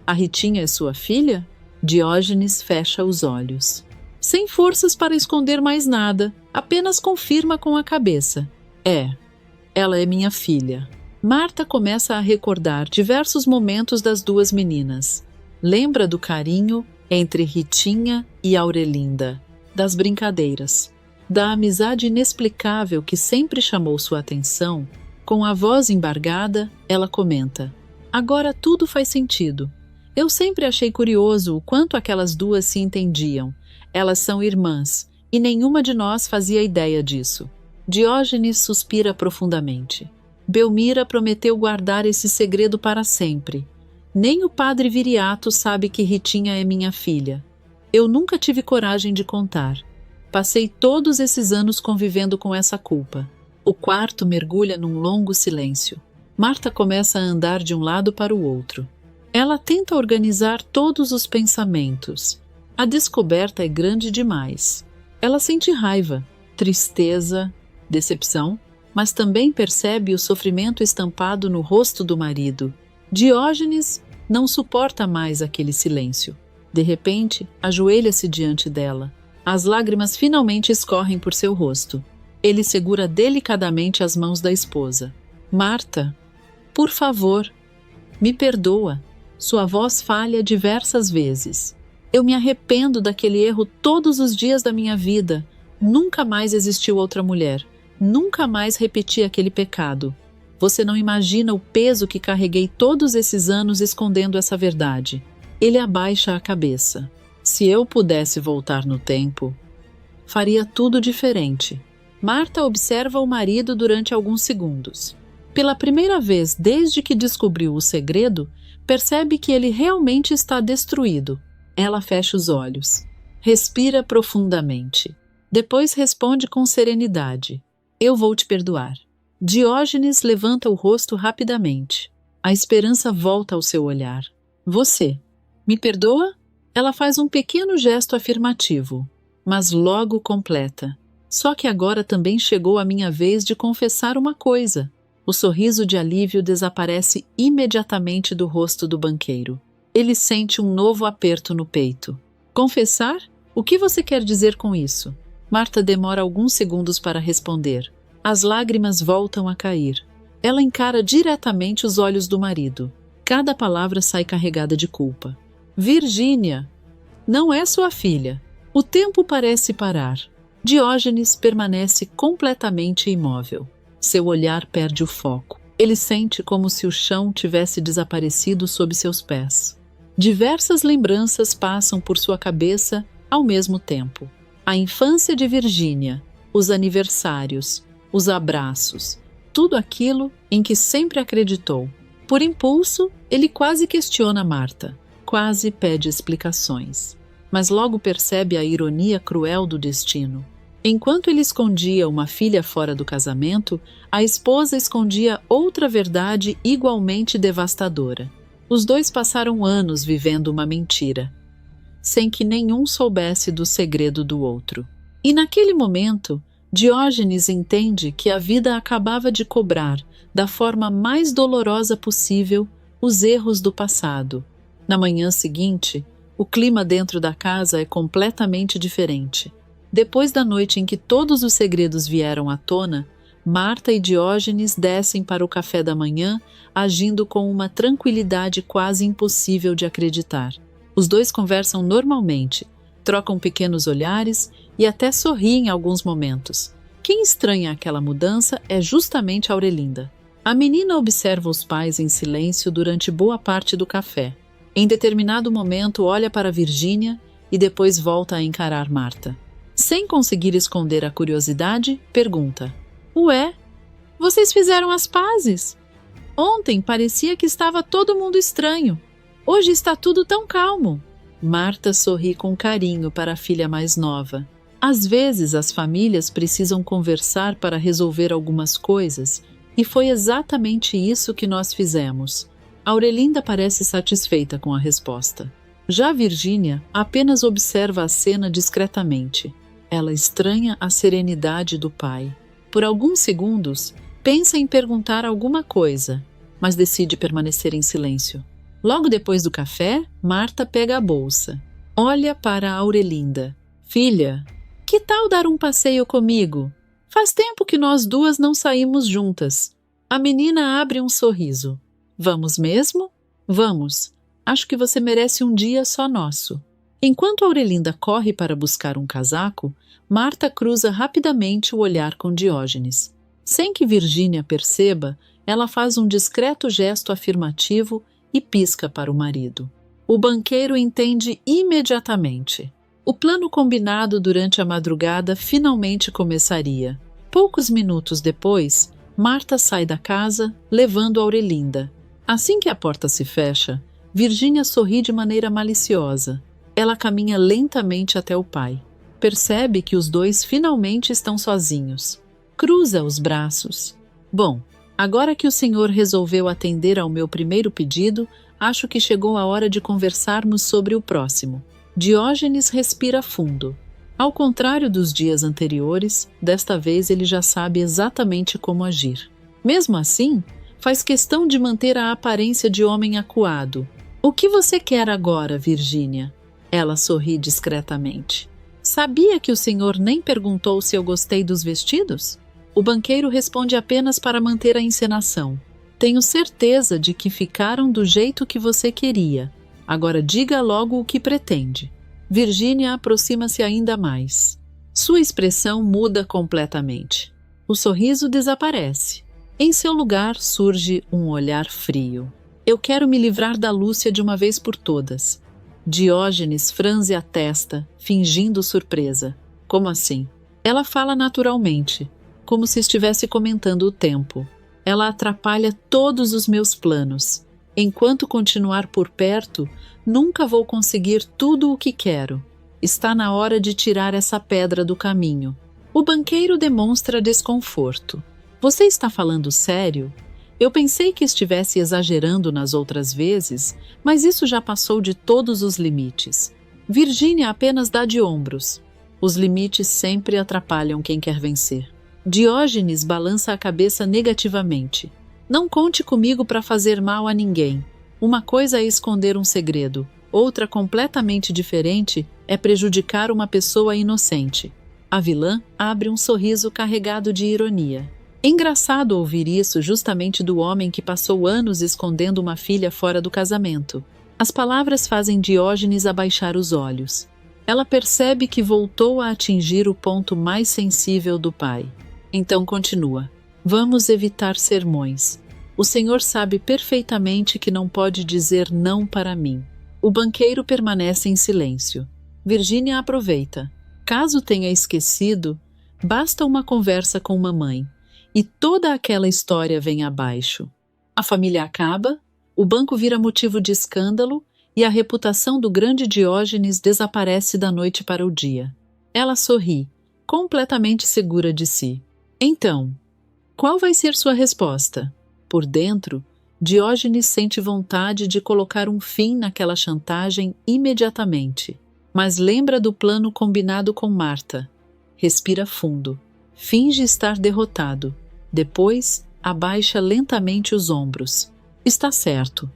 A Ritinha é sua filha? Diógenes fecha os olhos. Sem forças para esconder mais nada, apenas confirma com a cabeça. Ela é minha filha. Marta começa a recordar diversos momentos das duas meninas. Lembra do carinho entre Ritinha e Aurelinda, das brincadeiras, da amizade inexplicável que sempre chamou sua atenção. Com a voz embargada, ela comenta: agora tudo faz sentido. Eu sempre achei curioso o quanto aquelas duas se entendiam. Elas são irmãs, e nenhuma de nós fazia ideia disso. Diógenes suspira profundamente. Belmira prometeu guardar esse segredo para sempre. Nem o padre Viriato sabe que Ritinha é minha filha. Eu nunca tive coragem de contar. Passei todos esses anos convivendo com essa culpa. O quarto mergulha num longo silêncio. Marta começa a andar de um lado para o outro. Ela tenta organizar todos os pensamentos. A descoberta é grande demais. Ela sente raiva, tristeza, decepção, mas também percebe o sofrimento estampado no rosto do marido. Diógenes não suporta mais aquele silêncio. De repente, ajoelha-se diante dela. As lágrimas finalmente escorrem por seu rosto. Ele segura delicadamente as mãos da esposa. Marta, por favor, me perdoa. Sua voz falha diversas vezes. Eu me arrependo daquele erro todos os dias da minha vida. Nunca mais existiu outra mulher. Nunca mais repeti aquele pecado. Você não imagina o peso que carreguei todos esses anos escondendo essa verdade. Ele abaixa a cabeça. Se eu pudesse voltar no tempo, faria tudo diferente. Marta observa o marido durante alguns segundos. Pela primeira vez desde que descobriu o segredo, percebe que ele realmente está destruído. Ela fecha os olhos. Respira profundamente. Depois responde com serenidade. Eu vou te perdoar. Diógenes levanta o rosto rapidamente. A esperança volta ao seu olhar. Você me perdoa? Ela faz um pequeno gesto afirmativo, mas logo completa. Só que agora também chegou a minha vez de confessar uma coisa. O sorriso de alívio desaparece imediatamente do rosto do banqueiro. Ele sente um novo aperto no peito. Confessar? O que você quer dizer com isso? Marta demora alguns segundos para responder. As lágrimas voltam a cair. Ela encara diretamente os olhos do marido. Cada palavra sai carregada de culpa. Virgínia, não é sua filha. O tempo parece parar. Diógenes permanece completamente imóvel. Seu olhar perde o foco. Ele sente como se o chão tivesse desaparecido sob seus pés. Diversas lembranças passam por sua cabeça ao mesmo tempo. A infância de Virgínia, os aniversários, os abraços, tudo aquilo em que sempre acreditou. Por impulso, ele quase questiona Marta, quase pede explicações. Mas logo percebe a ironia cruel do destino. Enquanto ele escondia uma filha fora do casamento, a esposa escondia outra verdade igualmente devastadora. Os dois passaram anos vivendo uma mentira, sem que nenhum soubesse do segredo do outro. E naquele momento, Diógenes entende que a vida acabava de cobrar, da forma mais dolorosa possível, os erros do passado. Na manhã seguinte, o clima dentro da casa é completamente diferente. Depois da noite em que todos os segredos vieram à tona, Marta e Diógenes descem para o café da manhã, agindo com uma tranquilidade quase impossível de acreditar. Os dois conversam normalmente, trocam pequenos olhares e até sorriem em alguns momentos. Quem estranha aquela mudança é justamente Aurelinda. A menina observa os pais em silêncio durante boa parte do café. Em determinado momento olha para Virgínia e depois volta a encarar Marta. Sem conseguir esconder a curiosidade, pergunta: Ué, vocês fizeram as pazes? Ontem parecia que estava todo mundo estranho. Hoje está tudo tão calmo. Marta sorri com carinho para a filha mais nova. Às vezes as famílias precisam conversar para resolver algumas coisas, e foi exatamente isso que nós fizemos. Aurelinda parece satisfeita com a resposta. Já Virgínia apenas observa a cena discretamente. Ela estranha a serenidade do pai. Por alguns segundos, pensa em perguntar alguma coisa, mas decide permanecer em silêncio. Logo depois do café, Marta pega a bolsa. Olha para Aurelinda. Filha, que tal dar um passeio comigo? Faz tempo que nós duas não saímos juntas. A menina abre um sorriso. Vamos mesmo? Vamos. Acho que você merece um dia só nosso. Enquanto Aurelinda corre para buscar um casaco, Marta cruza rapidamente o olhar com Diógenes. Sem que Virgínia perceba, ela faz um discreto gesto afirmativo e pisca para o marido. O banqueiro entende imediatamente. O plano combinado durante a madrugada finalmente começaria. Poucos minutos depois, Marta sai da casa, levando Aurelinda. Assim que a porta se fecha, Virgínia sorri de maneira maliciosa. Ela caminha lentamente até o pai. Percebe que os dois finalmente estão sozinhos. Cruza os braços. Bom, agora que o senhor resolveu atender ao meu primeiro pedido, acho que chegou a hora de conversarmos sobre o próximo. Diógenes respira fundo. Ao contrário dos dias anteriores, desta vez ele já sabe exatamente como agir. Mesmo assim, faz questão de manter a aparência de homem acuado. O que você quer agora, Virgínia? Ela sorri discretamente. Sabia que o senhor nem perguntou se eu gostei dos vestidos? O banqueiro responde apenas para manter a encenação. Tenho certeza de que ficaram do jeito que você queria. Agora diga logo o que pretende. Virgínia aproxima-se ainda mais. Sua expressão muda completamente. O sorriso desaparece. Em seu lugar surge um olhar frio. Eu quero me livrar da Lúcia de uma vez por todas. Diógenes franze a testa, fingindo surpresa. Como assim? Ela fala naturalmente, como se estivesse comentando o tempo. Ela atrapalha todos os meus planos. Enquanto continuar por perto, nunca vou conseguir tudo o que quero. Está na hora de tirar essa pedra do caminho. O banqueiro demonstra desconforto. Você está falando sério? Eu pensei que estivesse exagerando nas outras vezes, mas isso já passou de todos os limites. Virgínia apenas dá de ombros. Os limites sempre atrapalham quem quer vencer. Diógenes balança a cabeça negativamente. Não conte comigo para fazer mal a ninguém. Uma coisa é esconder um segredo, outra completamente diferente é prejudicar uma pessoa inocente. A vilã abre um sorriso carregado de ironia. Engraçado ouvir isso justamente do homem que passou anos escondendo uma filha fora do casamento. As palavras fazem Diógenes abaixar os olhos. Ela percebe que voltou a atingir o ponto mais sensível do pai. Então continua. Vamos evitar sermões. O senhor sabe perfeitamente que não pode dizer não para mim. O banqueiro permanece em silêncio. Virgínia aproveita. Caso tenha esquecido, basta uma conversa com mamãe. E toda aquela história vem abaixo. A família acaba, o banco vira motivo de escândalo e a reputação do grande Diógenes desaparece da noite para o dia. Ela sorri, completamente segura de si. Então, qual vai ser sua resposta? Por dentro, Diógenes sente vontade de colocar um fim naquela chantagem imediatamente, mas lembra do plano combinado com Marta. Respira fundo. Finge estar derrotado. Depois, abaixa lentamente os ombros. Está certo.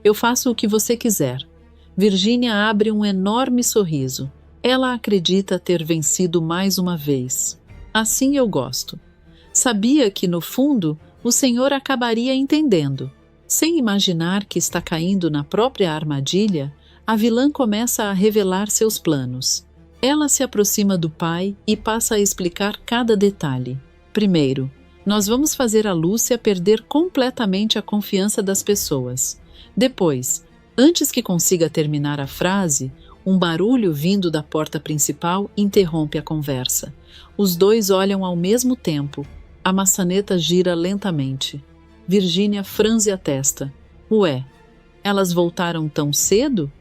Eu faço o que você quiser. Virgínia abre um enorme sorriso. Ela acredita ter vencido mais uma vez. Assim eu gosto. Sabia que, no fundo, o senhor acabaria entendendo. Sem imaginar que está caindo na própria armadilha, a vilã começa a revelar seus planos. Ela se aproxima do pai e passa a explicar cada detalhe. Primeiro, nós vamos fazer a Lúcia perder completamente a confiança das pessoas. Depois, antes que consiga terminar a frase, um barulho vindo da porta principal interrompe a conversa. Os dois olham ao mesmo tempo. A maçaneta gira lentamente. Virgínia franze a testa. Ué, elas voltaram tão cedo?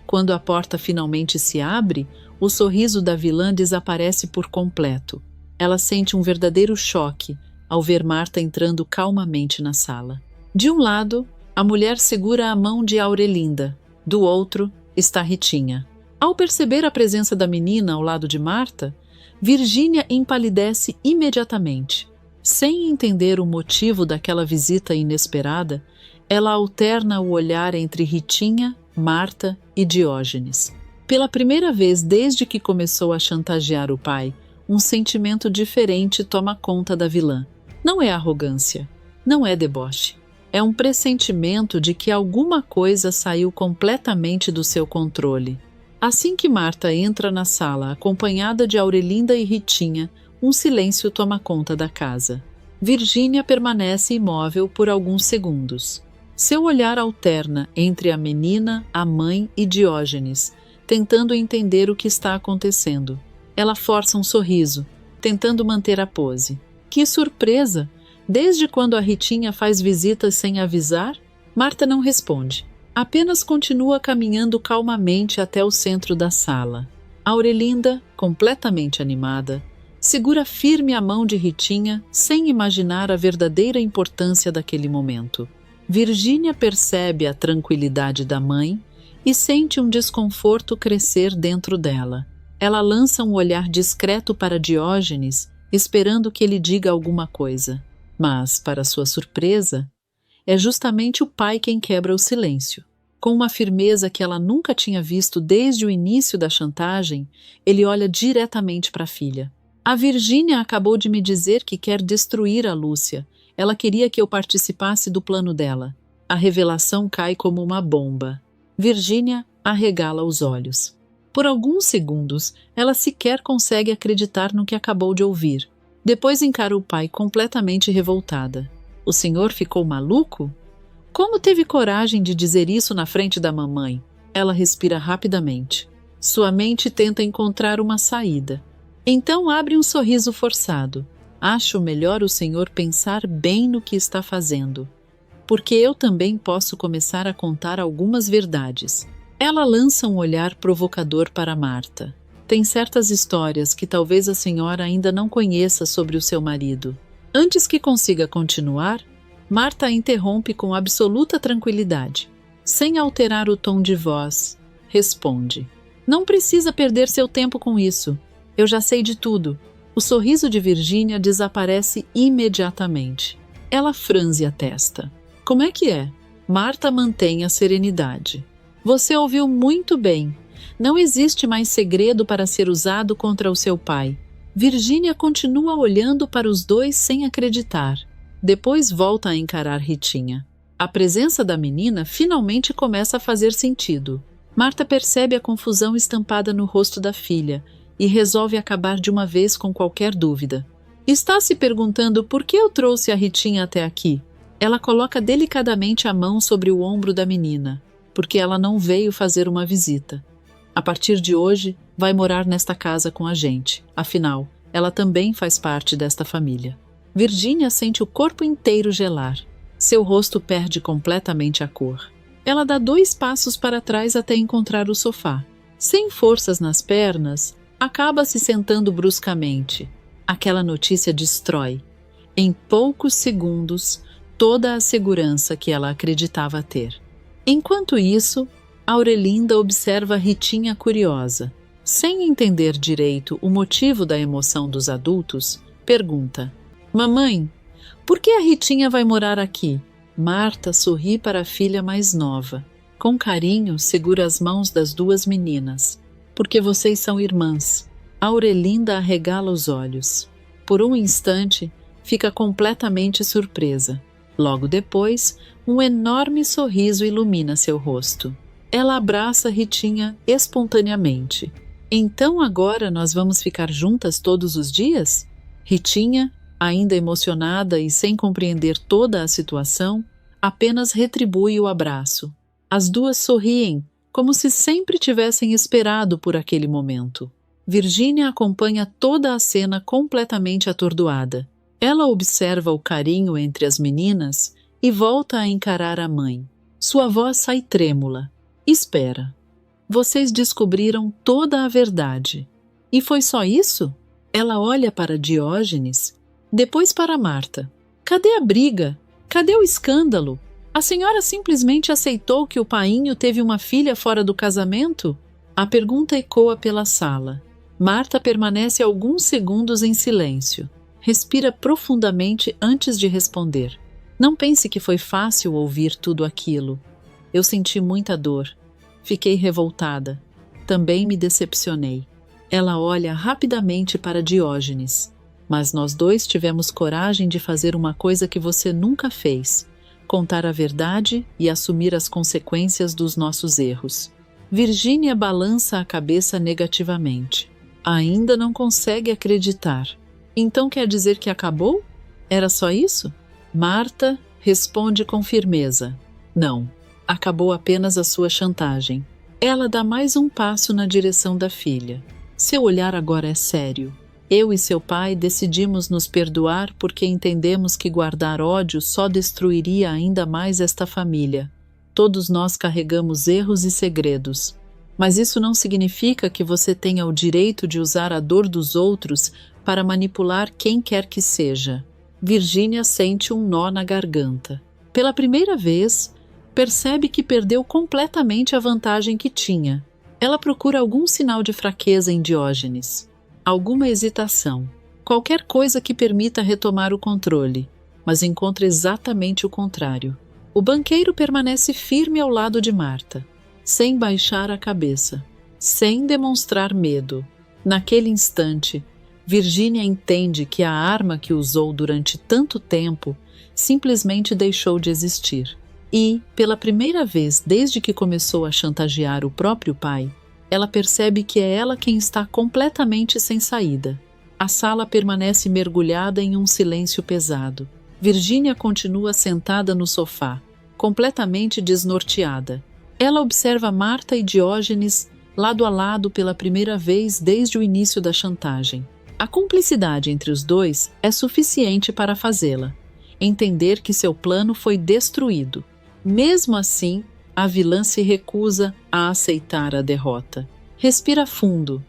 Quando a porta finalmente se abre, o sorriso da vilã desaparece por completo. Ela sente um verdadeiro choque ao ver Marta entrando calmamente na sala. De um lado, a mulher segura a mão de Aurelinda. Do outro, está Ritinha. Ao perceber a presença da menina ao lado de Marta, Virgínia empalidece imediatamente. Sem entender o motivo daquela visita inesperada, ela alterna o olhar entre Ritinha, Marta e Diógenes. Pela primeira vez desde que começou a chantagear o pai, um sentimento diferente toma conta da vilã. Não é arrogância, não é deboche. É um pressentimento de que alguma coisa saiu completamente do seu controle. Assim que Marta entra na sala, acompanhada de Aurelinda e Ritinha, um silêncio toma conta da casa. Virgínia permanece imóvel por alguns segundos. Seu olhar alterna entre a menina, a mãe e Diógenes, tentando entender o que está acontecendo. Ela força um sorriso, tentando manter a pose. Que surpresa! Desde quando a Ritinha faz visitas sem avisar? Marta não responde. Apenas continua caminhando calmamente até o centro da sala. Aurelinda, completamente animada, segura firme a mão de Ritinha sem imaginar a verdadeira importância daquele momento. Virgínia percebe a tranquilidade da mãe e sente um desconforto crescer dentro dela. Ela lança um olhar discreto para Diógenes, esperando que ele diga alguma coisa. Mas, para sua surpresa, é justamente o pai quem quebra o silêncio. Com uma firmeza que ela nunca tinha visto desde o início da chantagem, ele olha diretamente para a filha. A Virgínia acabou de me dizer que quer destruir a Lúcia. Ela queria que eu participasse do plano dela. A revelação cai como uma bomba. Virgínia arregala os olhos. Por alguns segundos, ela sequer consegue acreditar no que acabou de ouvir. Depois encara o pai completamente revoltada. O senhor ficou maluco? Como teve coragem de dizer isso na frente da mamãe? Ela respira rapidamente. Sua mente tenta encontrar uma saída. Então abre um sorriso forçado. Acho melhor o senhor pensar bem no que está fazendo, porque eu também posso começar a contar algumas verdades. Ela lança um olhar provocador para Marta. Tem certas histórias que talvez a senhora ainda não conheça sobre o seu marido. Antes que consiga continuar, Marta a interrompe com absoluta tranquilidade. Sem alterar o tom de voz, responde: Não precisa perder seu tempo com isso. Eu já sei de tudo. O sorriso de Virgínia desaparece imediatamente. Ela franze a testa. Como é que é? Marta mantém a serenidade. Você ouviu muito bem. Não existe mais segredo para ser usado contra o seu pai. Virgínia continua olhando para os dois sem acreditar. Depois volta a encarar Ritinha. A presença da menina finalmente começa a fazer sentido. Marta percebe a confusão estampada no rosto da filha e resolve acabar de uma vez com qualquer dúvida. Está se perguntando por que eu trouxe a Ritinha até aqui? Ela coloca delicadamente a mão sobre o ombro da menina, porque ela não veio fazer uma visita. A partir de hoje, vai morar nesta casa com a gente. Afinal, ela também faz parte desta família. Virgínia sente o corpo inteiro gelar. Seu rosto perde completamente a cor. Ela dá 2 passos para trás até encontrar o sofá. Sem forças nas pernas, acaba se sentando bruscamente. Aquela notícia destrói, em poucos segundos, toda a segurança que ela acreditava ter. Enquanto isso, Aurelinda observa Ritinha curiosa. Sem entender direito o motivo da emoção dos adultos, pergunta: Mamãe, por que a Ritinha vai morar aqui? Marta sorri para a filha mais nova. Com carinho, segura as mãos das 2 meninas. Porque vocês são irmãs. Aurelinda arregala os olhos. Por um instante, fica completamente surpresa. Logo depois, um enorme sorriso ilumina seu rosto. Ela abraça Ritinha espontaneamente. Então agora nós vamos ficar juntas todos os dias? Ritinha, ainda emocionada e sem compreender toda a situação, apenas retribui o abraço. As 2 sorriem, como se sempre tivessem esperado por aquele momento. Virgínia acompanha toda a cena completamente atordoada. Ela observa o carinho entre as meninas e volta a encarar a mãe. Sua voz sai trêmula. Espera. Vocês descobriram toda a verdade. E foi só isso? Ela olha para Diógenes, depois para Marta. Cadê a briga? Cadê o escândalo? A senhora simplesmente aceitou que o painho teve uma filha fora do casamento? A pergunta ecoa pela sala. Marta permanece alguns segundos em silêncio. Respira profundamente antes de responder. Não pense que foi fácil ouvir tudo aquilo. Eu senti muita dor. Fiquei revoltada. Também me decepcionei. Ela olha rapidamente para Diógenes. Mas nós 2 tivemos coragem de fazer uma coisa que você nunca fez: contar a verdade e assumir as consequências dos nossos erros. Virgínia balança a cabeça negativamente. Ainda não consegue acreditar. Então quer dizer que acabou? Era só isso? Marta responde com firmeza. Não, acabou apenas a sua chantagem. Ela dá mais um passo na direção da filha. Seu olhar agora é sério. Eu e seu pai decidimos nos perdoar porque entendemos que guardar ódio só destruiria ainda mais esta família. Todos nós carregamos erros e segredos. Mas isso não significa que você tenha o direito de usar a dor dos outros para manipular quem quer que seja. Virgínia sente um nó na garganta. Pela primeira vez, percebe que perdeu completamente a vantagem que tinha. Ela procura algum sinal de fraqueza em Diógenes. Alguma hesitação. Qualquer coisa que permita retomar o controle. Mas encontra exatamente o contrário. O banqueiro permanece firme ao lado de Marta, sem baixar a cabeça, sem demonstrar medo. Naquele instante, Virginia entende que a arma que usou durante tanto tempo simplesmente deixou de existir. E, pela primeira vez desde que começou a chantagear o próprio pai, ela percebe que é ela quem está completamente sem saída. A sala permanece mergulhada em um silêncio pesado. Virginia continua sentada no sofá, completamente desnorteada. Ela observa Marta e Diógenes lado a lado pela primeira vez desde o início da chantagem. A cumplicidade entre os dois é suficiente para fazê-la entender que seu plano foi destruído. Mesmo assim, a vilã se recusa a aceitar a derrota. Respira fundo,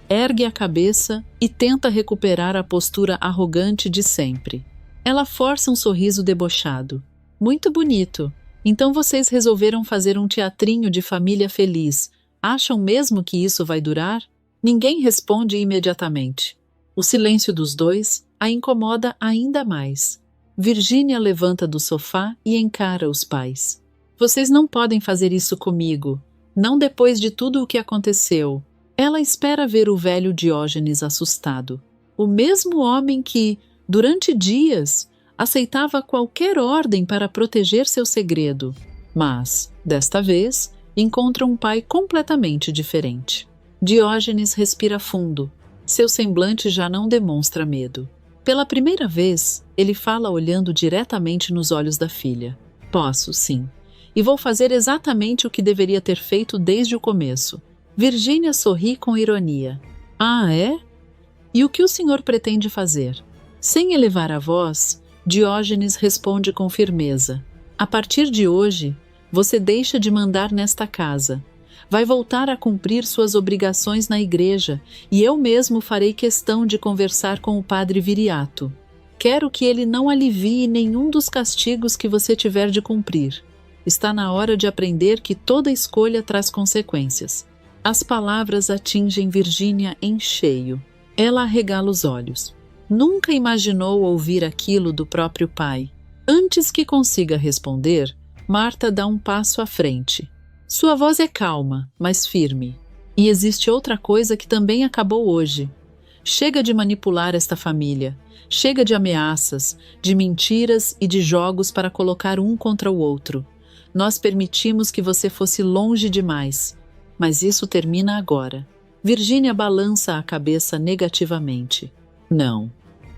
ergue a cabeça e tenta recuperar a postura arrogante de sempre. Ela força um sorriso debochado. Muito bonito. Então vocês resolveram fazer um teatrinho de família feliz. Acham mesmo que isso vai durar? Ninguém responde imediatamente. O silêncio dos dois a incomoda ainda mais. Virginia levanta do sofá e encara os pais. Vocês não podem fazer isso comigo, não depois de tudo o que aconteceu. Ela espera ver o velho Diógenes assustado. O mesmo homem que, durante dias, aceitava qualquer ordem para proteger seu segredo. Mas, desta vez, encontra um pai completamente diferente. Diógenes respira fundo. Seu semblante já não demonstra medo. Pela primeira vez, ele fala olhando diretamente nos olhos da filha. Posso, sim. E vou fazer exatamente o que deveria ter feito desde o começo. Virginia sorri com ironia. Ah, é? E o que o senhor pretende fazer? Sem elevar a voz, Diógenes responde com firmeza. A partir de hoje, você deixa de mandar nesta casa. Vai voltar a cumprir suas obrigações na igreja e eu mesmo farei questão de conversar com o padre Viriato. Quero que ele não alivie nenhum dos castigos que você tiver de cumprir. Está na hora de aprender que toda escolha traz consequências. As palavras atingem Virginia em cheio. Ela arregala os olhos. Nunca imaginou ouvir aquilo do próprio pai. Antes que consiga responder, Marta dá um passo à frente. Sua voz é calma, mas firme. E existe outra coisa que também acabou hoje. Chega de manipular esta família. Chega de ameaças, de mentiras e de jogos para colocar um contra o outro. Nós permitimos que você fosse longe demais. Mas isso termina agora. Virginia balança a cabeça negativamente. Não.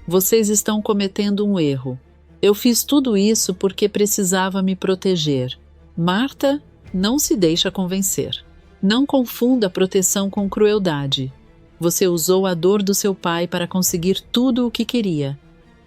Vocês estão cometendo um erro. Eu fiz tudo isso porque precisava me proteger. Marta não se deixa convencer. Não confunda proteção com crueldade. Você usou a dor do seu pai para conseguir tudo o que queria.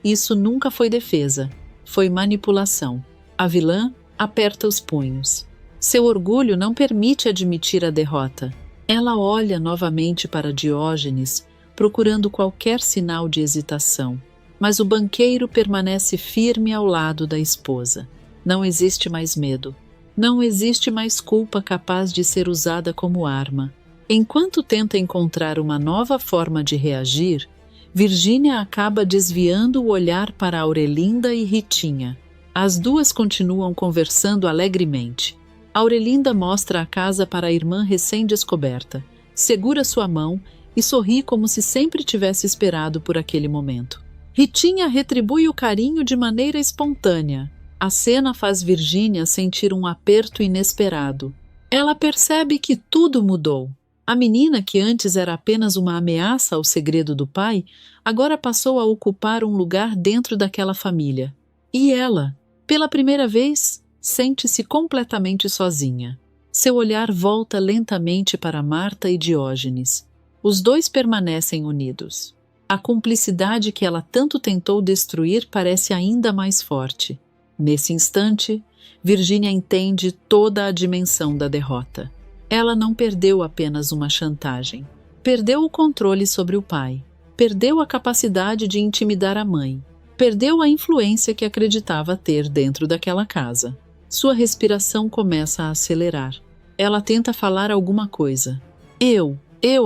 Isso nunca foi defesa. Foi manipulação. A vilã aperta os punhos. Seu orgulho não permite admitir a derrota. Ela olha novamente para Diógenes, procurando qualquer sinal de hesitação. Mas o banqueiro permanece firme ao lado da esposa. Não existe mais medo. Não existe mais culpa capaz de ser usada como arma. Enquanto tenta encontrar uma nova forma de reagir, Virginia acaba desviando o olhar para Aurelinda e Ritinha. As duas continuam conversando alegremente. Aurelinda mostra a casa para a irmã recém-descoberta, segura sua mão e sorri como se sempre tivesse esperado por aquele momento. Ritinha retribui o carinho de maneira espontânea. A cena faz Virginia sentir um aperto inesperado. Ela percebe que tudo mudou. A menina, que antes era apenas uma ameaça ao segredo do pai, agora passou a ocupar um lugar dentro daquela família. E ela, pela primeira vez, sente-se completamente sozinha. Seu olhar volta lentamente para Marta e Diógenes. Os dois permanecem unidos. A cumplicidade que ela tanto tentou destruir parece ainda mais forte. Nesse instante, Virginia entende toda a dimensão da derrota. Ela não perdeu apenas uma chantagem. Perdeu o controle sobre o pai. Perdeu a capacidade de intimidar a mãe. Perdeu a influência que acreditava ter dentro daquela casa. Sua respiração começa a acelerar. Ela tenta falar alguma coisa. Eu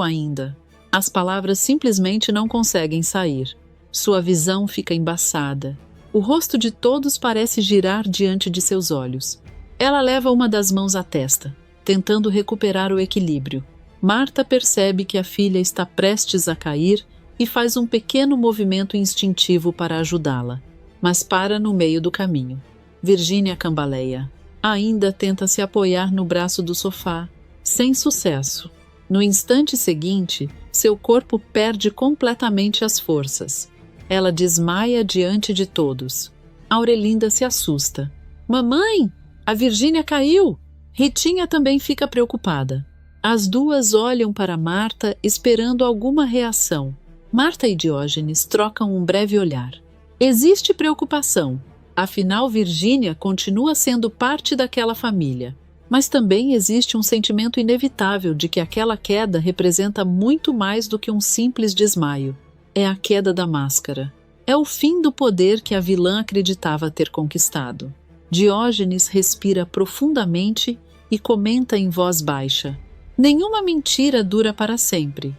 ainda. As palavras simplesmente não conseguem sair. Sua visão fica embaçada. O rosto de todos parece girar diante de seus olhos. Ela leva uma das mãos à testa, tentando recuperar o equilíbrio. Marta percebe que a filha está prestes a cair e faz um pequeno movimento instintivo para ajudá-la, mas para no meio do caminho. Virgínia cambaleia. Ainda tenta se apoiar no braço do sofá, sem sucesso. No instante seguinte, seu corpo perde completamente as forças. Ela desmaia diante de todos. Aurelinda se assusta. Mamãe, a Virgínia caiu! Ritinha também fica preocupada. As duas olham para Marta esperando alguma reação. Marta e Diógenes trocam um breve olhar. Existe preocupação. Afinal, Virgínia continua sendo parte daquela família. Mas também existe um sentimento inevitável de que aquela queda representa muito mais do que um simples desmaio. É a queda da máscara. É o fim do poder que a vilã acreditava ter conquistado. Diógenes respira profundamente e comenta em voz baixa. Nenhuma mentira dura para sempre.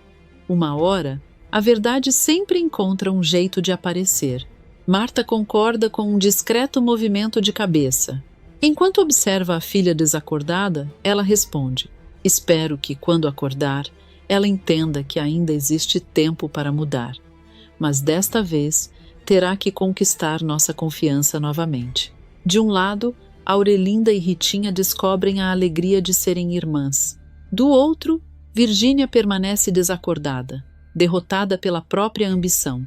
Uma hora, a verdade sempre encontra um jeito de aparecer. Marta concorda com um discreto movimento de cabeça. Enquanto observa a filha desacordada, ela responde: espero que, quando acordar, ela entenda que ainda existe tempo para mudar. Mas desta vez, terá que conquistar nossa confiança novamente. De um lado, Aurelinda e Ritinha descobrem a alegria de serem irmãs. Do outro, Virgínia permanece desacordada, derrotada pela própria ambição.